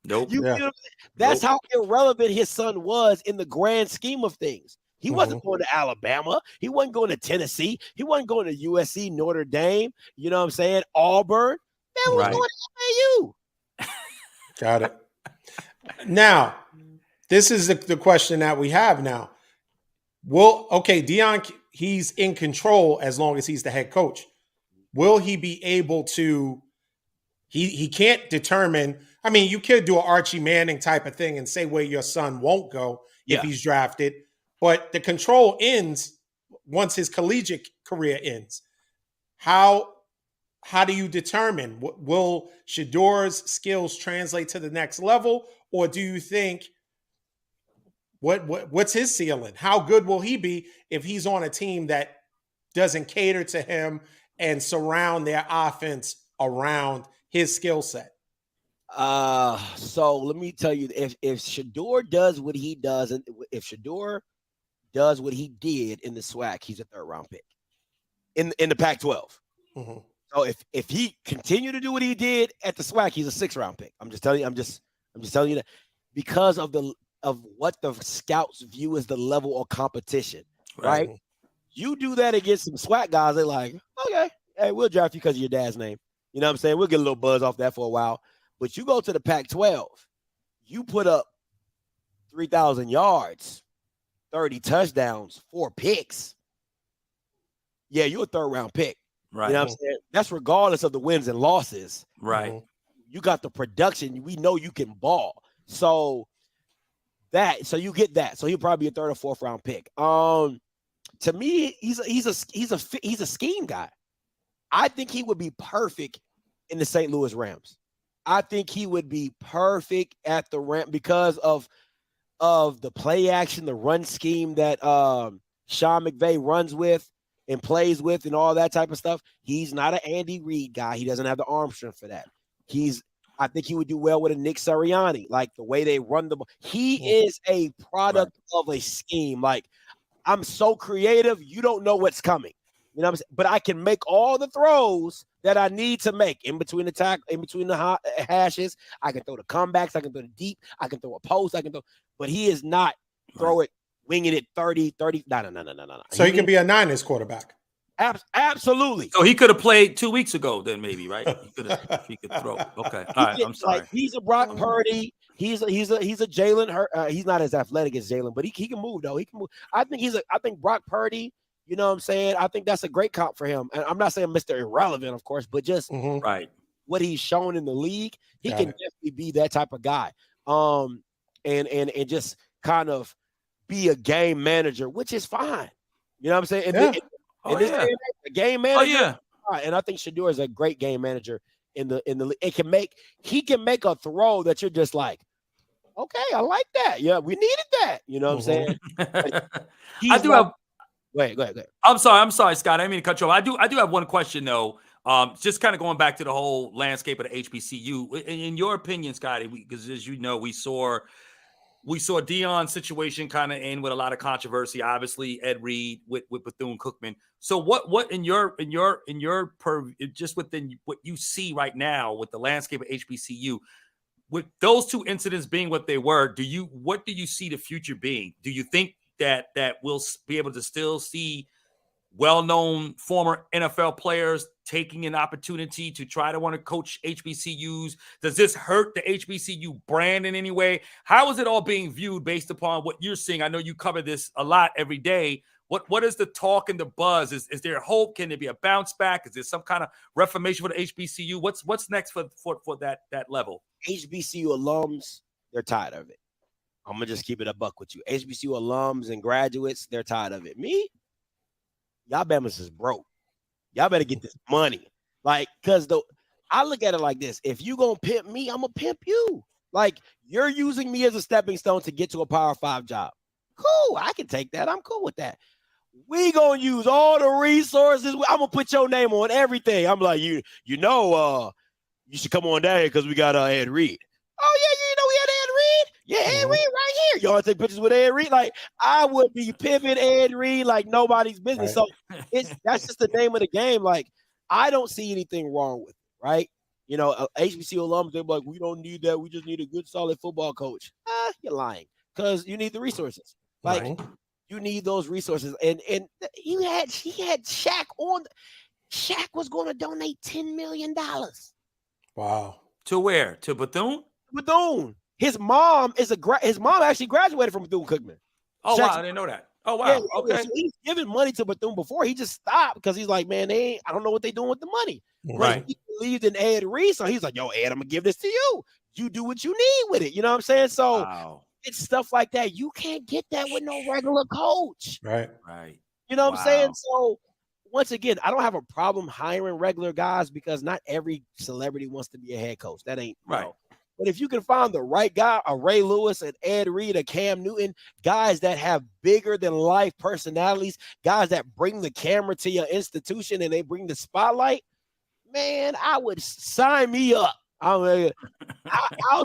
Nope. That's how irrelevant his son was in the grand scheme of things. He wasn't going to Alabama. He wasn't going to Tennessee. He wasn't going to USC, Notre Dame. You know what I'm saying? Auburn. Man was going to FAU. Got it. Now, this is the question that we have now. Deion, he's in control as long as he's the head coach. Will he be able to he can't determine. I mean, you could do an Archie Manning type of thing and say where your son won't go if he's drafted, but the control ends once his collegiate career ends. How how do you determine? Will Shador's skills translate to the next level, or do you think what's his ceiling? How good will he be if he's on a team that doesn't cater to him and surround their offense around his skill set? So let me tell you, if Shador does what he does, and if Shador does what he did in the SWAC, he's a 3rd round pick in the Pac-12. Mm-hmm. So if he continue to do what he did at the SWAC, he's a 6th round pick. I'm just telling you. I'm just telling you that because of what the scouts view as the level of competition, right? You do that against some SWAC guys, they're like, okay, hey, we'll draft you because of your dad's name. You know what I'm saying? We'll get a little buzz off that for a while. But you go to the Pac-12, you put up 3,000 yards, 30 touchdowns, 4 picks. Yeah, you're a 3rd round pick. Right. You know what I'm saying? That's regardless of the wins and losses. Right. You got the production. We know you can ball. So you get that. So he'll probably be a 3rd or 4th round pick. To me, he's a scheme guy. I think he would be perfect in the St. Louis Rams. I think he would be perfect at the Rams because of the play action, the run scheme that Sean McVay runs with and plays with and all that type of stuff. He's not an Andy Reid guy. He doesn't have the arm strength for that. I think he would do well with a Nick Sirianni, like the way they run the ball. He is a product of a scheme. Like, I'm so creative, you don't know what's coming. You know what I'm saying? But I can make all the throws that I need to make in between the hashes. I can throw the comebacks. I can throw the deep. I can throw a post. But he is not winging it 30. No. So he can be a Niners quarterback. Absolutely. So he could have played 2 weeks ago, then maybe, right? He could throw. Okay. All right. I'm sorry. He's a Brock Purdy. He's a Jalen. He's not as athletic as Jalen, but he can move though. He can move. I think Brock Purdy. You know what I'm saying? I think that's a great comp for him. And I'm not saying Mr. Irrelevant, of course, but just what he's shown in the league, he can definitely be that type of guy. And just kind of be a game manager, which is fine. You know what I'm saying? A game manager. And I think Shador is a great game manager in the league. He can make a throw that you're just like, okay, I like that. Yeah, we needed that. You know what I'm saying? I do have. Go ahead. I'm sorry, Scott. I didn't mean to cut you off. I do have one question though. Just kind of going back to the whole landscape of the HBCU. In your opinion, Scotty, because as you know, we saw Deion's situation kind of end with a lot of controversy. Obviously, Ed Reed with Bethune-Cookman. So what in your just within what you see right now with the landscape of HBCU, with those 2 incidents being what they were, what do you see the future being? Do you think that we'll be able to still see well-known former NFL players taking an opportunity to try to want to coach HBCUs? Does this hurt the HBCU brand in any way? How is it all being viewed based upon what you're seeing? I know you cover this a lot every day. What is the talk and the buzz? Is there hope? Can there be a bounce back? Is there some kind of reformation for the HBCU? What's next for that level? HBCU alums, they're tired of it. I'm going to just keep it a buck with you. HBCU alums and graduates, they're tired of it. Me? Y'all Bama's is broke. Y'all better get this money. Like, because I look at it like this. If you going to pimp me, I'm going to pimp you. Like, you're using me as a stepping stone to get to a Power 5 job. Cool. I can take that. I'm cool with that. We going to use all the resources. I'm going to put your name on everything. I'm like, you should come on down here because we got Ed Reed. Oh, yeah, we had Ed Reed. Yeah, Ed Reed right here. You want to take pictures with Ed Reed? Like, I would be pimping Ed Reed like nobody's business. Right. So that's just the name of the game. Like, I don't see anything wrong with it, right? You know, HBCU alums, they're like, we don't need that. We just need a good, solid football coach. You're lying because you need the resources. Like, you need those resources. And he had Shaq on. Shaq was going to donate $10 million. Wow. To where? To Bethune? Bethune. His mom actually graduated from Bethune-Cookman. Oh, wow. I didn't know that. Oh, wow. Yeah, okay. So he's giving money to Bethune before. He just stopped because he's like, man, I don't know what they're doing with the money. Right. But he believed in Ed Reed, so he's like, yo, Ed, I'm going to give this to you. You do what you need with it. You know what I'm saying? So It's stuff like that. You can't get that with no regular coach. Right. You know what I'm saying? So once again, I don't have a problem hiring regular guys because not every celebrity wants to be a head coach. That ain't Right. know. But if you can find the right guy, a Ray Lewis, an Ed Reed, a Cam Newton, guys that have bigger than life personalities, guys that bring the camera to your institution and they bring the spotlight, man, I would sign me up. I'll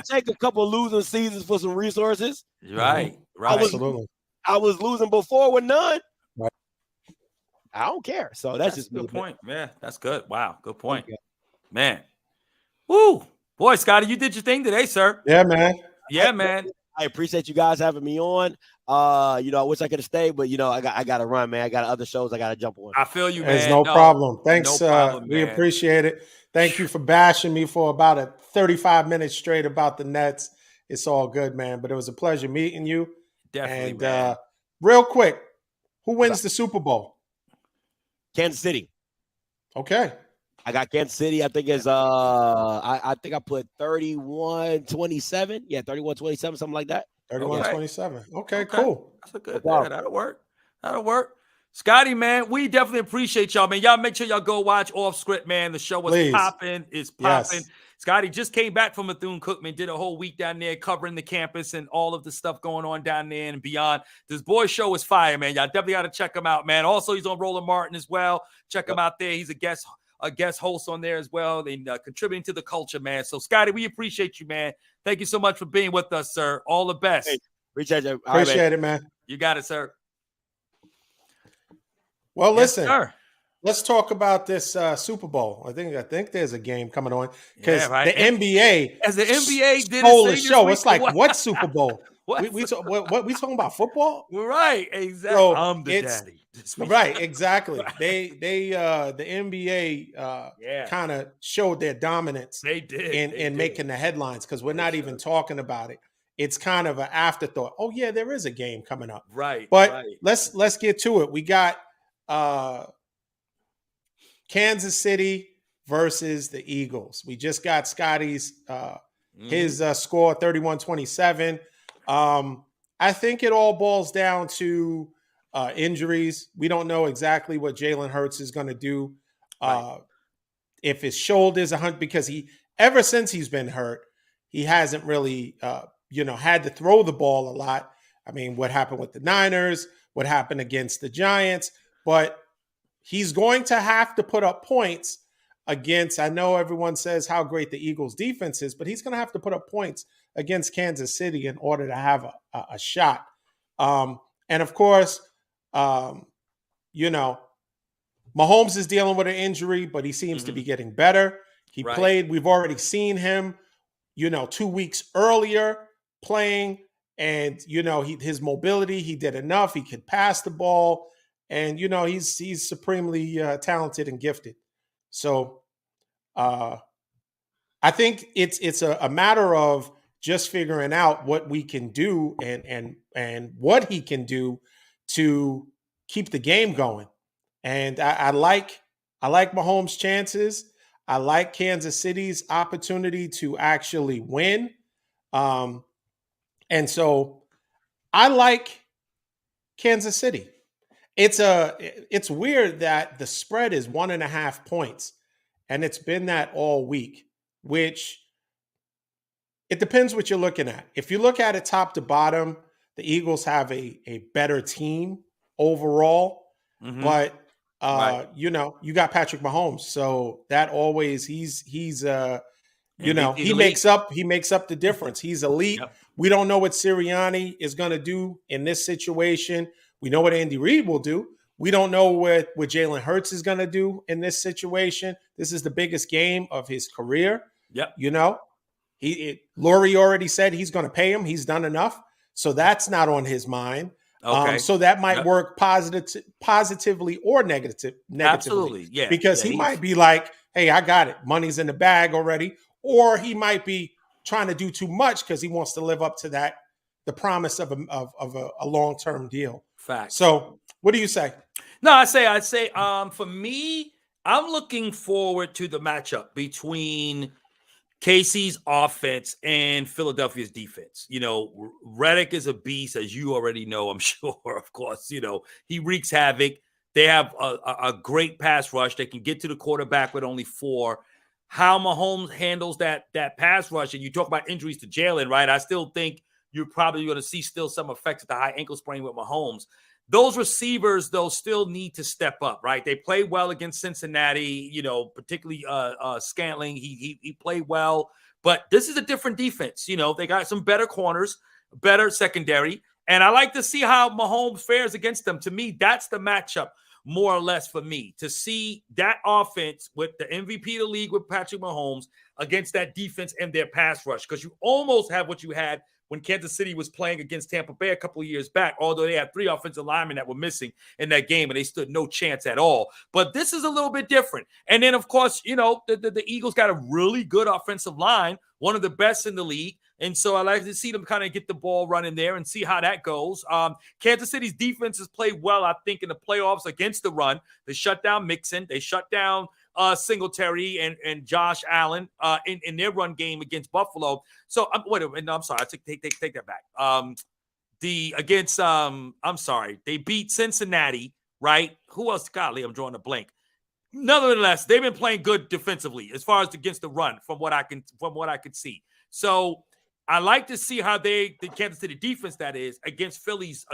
take a couple losing seasons for some resources. Right. Absolutely. I was losing before with none. Right. I don't care. So that's just a good me. point. Yeah, that's good. Wow, good point. Okay. Man. Woo. Boy, Scotty, you did your thing today, sir. Yeah, man. Yeah, man. I appreciate you guys having me on. I wish I could have stayed, but I got to run, man. I got other shows I got to jump on. I feel you, man. There's no problem. Thanks. No problem, we man. appreciate it. Thank you for bashing me for about 35 minutes straight about the Nets. It's all good, man. But it was a pleasure meeting you. Definitely, And man. real quick, who wins the Super Bowl? Kansas City. Okay. I got Kansas City. I think it's I think I put 31-27. Yeah, 31-27, something like that. 31-27. Okay, cool. That's a good. Yeah, that'll work. That'll work. Scotty, man, we definitely appreciate y'all, man. Y'all make sure y'all go watch Off Script, man. The show was popping. It's popping. Yes. Scotty just came back from Bethune-Cookman, did a whole week down there covering the campus and all of the stuff going on down there and beyond. This boy's show is fire, man. Y'all definitely got to check him out, man. Also, he's on Roland Martin as well. Check him out there. He's a guest host on there as well. They contributing to the culture, man. So, Scotty, we appreciate you, man. Thank you so much for being with us, sir. All the best. Hey, appreciate you. Appreciate it, man. You got it, sir. Well, listen. Yes, let's talk about this Super Bowl. I think there's a game coming on because Yeah, right. the NBA As the NBA did stole its the thing show. this It's week, like what Super Bowl? What? we talking about football? Right, exactly. So I'm the it's- daddy. this week. Right, exactly. They the NBA kind of showed their dominance They did. in making the headlines because we're not even talking about it. It's kind of an afterthought. Oh yeah, there is a game coming up. Right. But right. let's get to it. We got Kansas City versus the Eagles. We just got Scotty's his score 31-27. I think it all boils down to injuries. We don't know exactly what Jalen Hurts is going to do. If his shoulder's because ever since he's been hurt, he hasn't really had to throw the ball a lot. I mean, what happened with the Niners, what happened against the Giants, but he's going to have to put up points against, I know everyone says how great the Eagles defense is, but he's going to have to put up points against Kansas City in order to have a shot. And of course, Mahomes is dealing with an injury, but he seems to be getting better. He played, we've already seen him, 2 weeks earlier playing, and, his mobility, he did enough. He could pass the ball, and, he's supremely talented and gifted. So I think it's a matter of just figuring out what we can do and what he can do to keep the game going. And I like Mahomes' chances. I like Kansas City's opportunity to actually win. And so I like Kansas City. It's weird that the spread is 1.5 points, and it's been that all week, which it depends what you're looking at. If you look at it top to bottom, the Eagles have a better team overall, but you got Patrick Mahomes, so that always he makes up the difference. He's elite. Yep. We don't know what Sirianni is going to do in this situation. We know what Andy Reid will do. We don't know what Jalen Hurts is going to do in this situation. This is the biggest game of his career. Yep. Laurie already said he's going to pay him. He's done enough. So that's not on his mind. Okay. So that might work positively or negatively. Absolutely. Yeah. Because he might be like, hey, I got it. Money's in the bag already. Or he might be trying to do too much because he wants to live up to the promise of a long-term deal. Fact. So what do you say? No, I'd say for me, I'm looking forward to the matchup between KC's offense and Philadelphia's defense. Reddick is a beast, as you already know, I'm sure, of course. He wreaks havoc. They have a great pass rush. They can get to the quarterback with only 4. How Mahomes handles that pass rush, and you talk about injuries to Jalen, right? I still think you're probably going to see still some effects of the high ankle sprain with Mahomes. Those receivers, though, still need to step up, right? They played well against Cincinnati, particularly Scantling. He played well, but this is a different defense. They got some better corners, better secondary, and I like to see how Mahomes fares against them. To me, that's the matchup, more or less, for me, to see that offense with the MVP of the league with Patrick Mahomes against that defense and their pass rush, because you almost have what you had when Kansas City was playing against Tampa Bay a couple of years back, although they had 3 offensive linemen that were missing in that game and they stood no chance at all. But this is a little bit different. And then, of course, the Eagles got a really good offensive line, one of the best in the league. And so I like to see them kind of get the ball running there and see how that goes. Kansas City's defense has played well, I think, in the playoffs against the run. They shut down Mixon. They shut down Singletary and Josh Allen in their run game against Buffalo. So I'm sorry, I take that back. I'm sorry, they beat Cincinnati, right? Who else? Golly, I'm drawing a blank. Nonetheless, they've been playing good defensively as far as against the run, from what I could see. So I like to see how the Kansas City defense, that is, against Philly's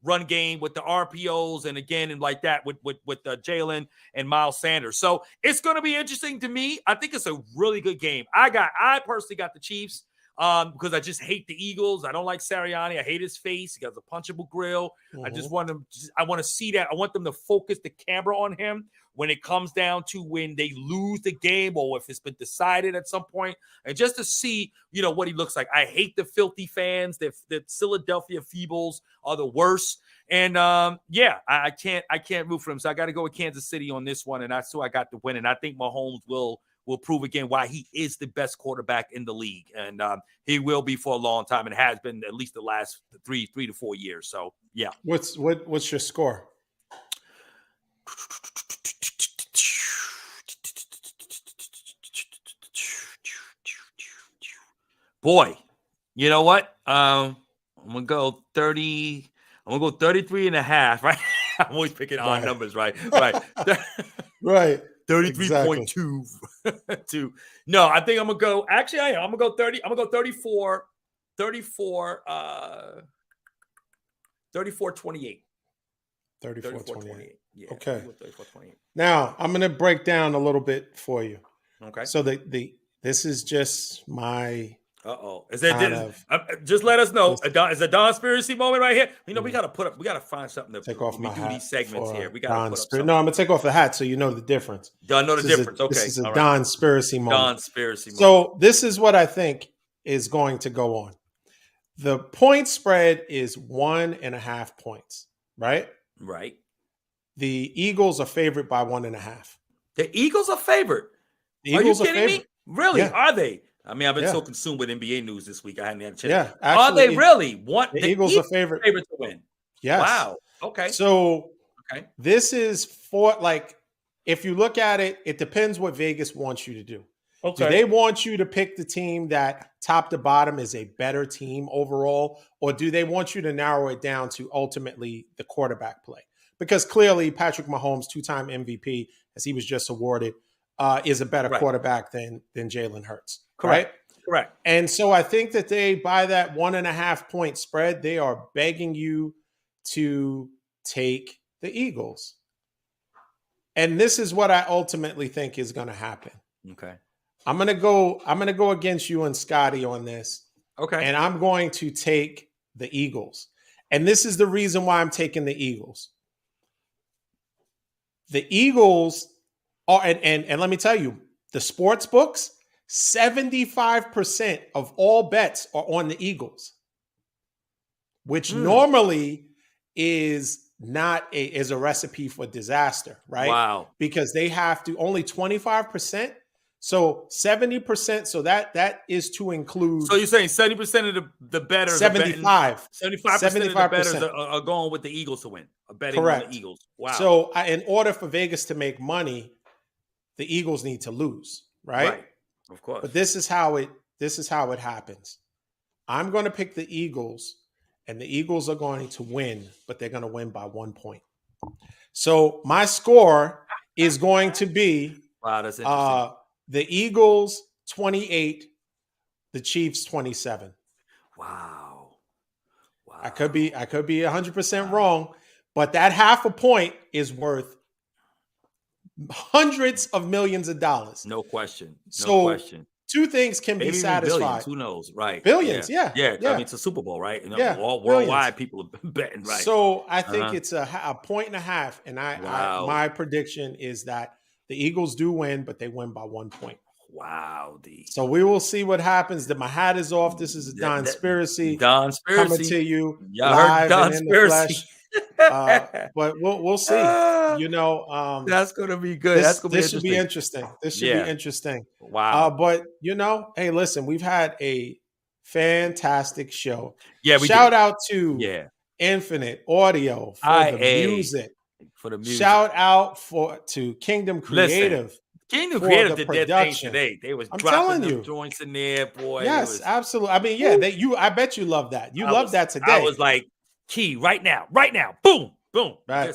run game with the RPOs and like that with Jalen and Miles Sanders. So it's going to be interesting to me. I think it's a really good game. I personally got the Chiefs because I just hate the Eagles. I don't like Sirianni. I hate his face. He has a punchable grill. Mm-hmm. I want to see that. I want them to focus the camera on him when it comes down to when they lose the game or if it's been decided at some point, and just to see, what he looks like. I hate the filthy fans. The Philadelphia Feebles are the worst. And I can't root for them. So I got to go with Kansas City on this one. And that's who I got to win. And I think Mahomes will prove again why he is the best quarterback in the league. And he will be for a long time and has been at least the last 3 to 4 years. So yeah. What's your score? Boy, you know what? I'm going to go 30. I'm going to go 33 and a half, right? I'm always picking odd numbers, right? Right. Right. 33.2. Exactly. No, I think I'm going to go. Actually, I am. I'm going to go 30. I'm going to go 34. 34. 34-28. 34-28. Yeah. Okay. 34-28. Now I'm going to break down a little bit for you. Okay. So this is just my. Is that just let us know? Is a Don Spiracy moment right here? We got to find something to take off my hat. These segments here. We got to put up something. No, I'm gonna take off the hat so you know the difference. I know the difference. Okay, this is a Don Spiracy moment. Don Spiracy moment. So this is what I think is going to go on. The point spread is 1.5 points, right? Right. The Eagles are favored by 1.5. The Eagles are favored. Are you kidding me? Really? Yeah. Are they? I mean, I've been so consumed with NBA news this week. I hadn't had a chance. Yeah, actually, are they really? The Eagles are favored to win. Yes. Wow. Okay. So this is if you look at it, it depends what Vegas wants you to do. Okay. Do they want you to pick the team that top to bottom is a better team overall, or do they want you to narrow it down to ultimately the quarterback play? Because clearly Patrick Mahomes, 2-time MVP, as he was just awarded, is a better quarterback than Jalen Hurts. Correct. Right? Correct. And so I think that by that 1.5 point spread, they are begging you to take the Eagles. And this is what I ultimately think is going to happen. Okay. I'm going to go against you and Scotty on this. Okay. And I'm going to take the Eagles. And this is the reason why I'm taking the Eagles. The Eagles are, and let me tell you, the sports books, 75% of all bets are on the Eagles, which normally is a recipe for disaster, right? Wow. Because they have to only 25%. So 70%. So that is to include. So you're saying 70% of the bettors 75. 75% of the bettors are going with the Eagles to win. Are betting on the Eagles. Wow. So in order for Vegas to make money, the Eagles need to lose, right? Of course. But this is how it happens. I'm going to pick the Eagles, and the Eagles are going to win, but they're going to win by 1 point. So my score is going to be Wow, that's interesting. the Eagles 28, the Chiefs 27. Wow. I could be 100% wrong, but that half a point is worth hundreds of millions of dollars. No question. No So question. two things can Maybe be even satisfied. billions. Who knows? Right. Billions, Yeah. yeah. I mean, it's a Super Bowl, right? Yeah, All billions. worldwide people are betting, right? So I think it's a point and a half, and Wow. my prediction is that the Eagles do win, but they win by 1 point. Wow, D. So we will see what happens. My hat is off. This is a Donspiracy coming to you live and in the flesh. But we'll see. That's gonna be good. This should be interesting. This should be interesting. Wow. But hey, listen, we've had a fantastic show. Yeah, shout out to Infinite Audio for the music. Shout out to Kingdom Creative. Listen, Kingdom Creative did their thing today. They was dropping the joints in there, boy. Yes, absolutely. I mean, I bet you love that. You love that today. I was like, Key, right now, boom, boom. Right.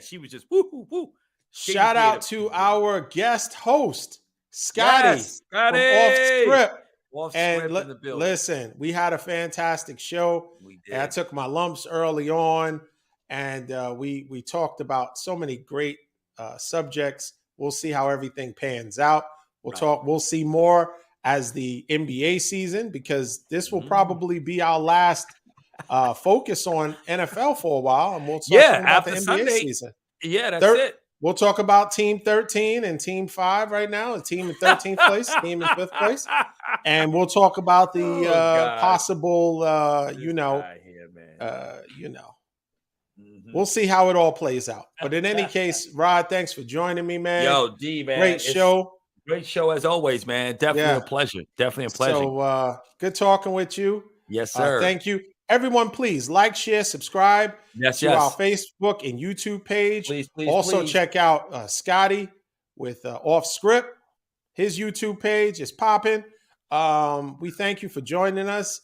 She was just woo, woo, woo. Shout out to our guest host, Scotty, from Off Script. Listen, we had a fantastic show. We did. I took my lumps early on, and we talked about so many great subjects. We'll see how everything pans out. We'll see more as the NBA season, because this will probably be our last focus on NFL for a while, and we'll talk about the NBA Sunday, season. Yeah, that's it. We'll talk about Team 13 and Team 5 right now, a team in 13th place, team in 5th place. And we'll talk about the possible, we'll see how it all plays out. But in any case, Rod, thanks for joining me, man. Yo, D, man. Great show. Great show as always, man. Definitely a pleasure. Definitely a pleasure. So good talking with you. Yes, sir. Thank you. Everyone, please like, share, subscribe to our Facebook and YouTube page. Please, also check out Scotty with Off Script. His YouTube page is popping. We thank you for joining us.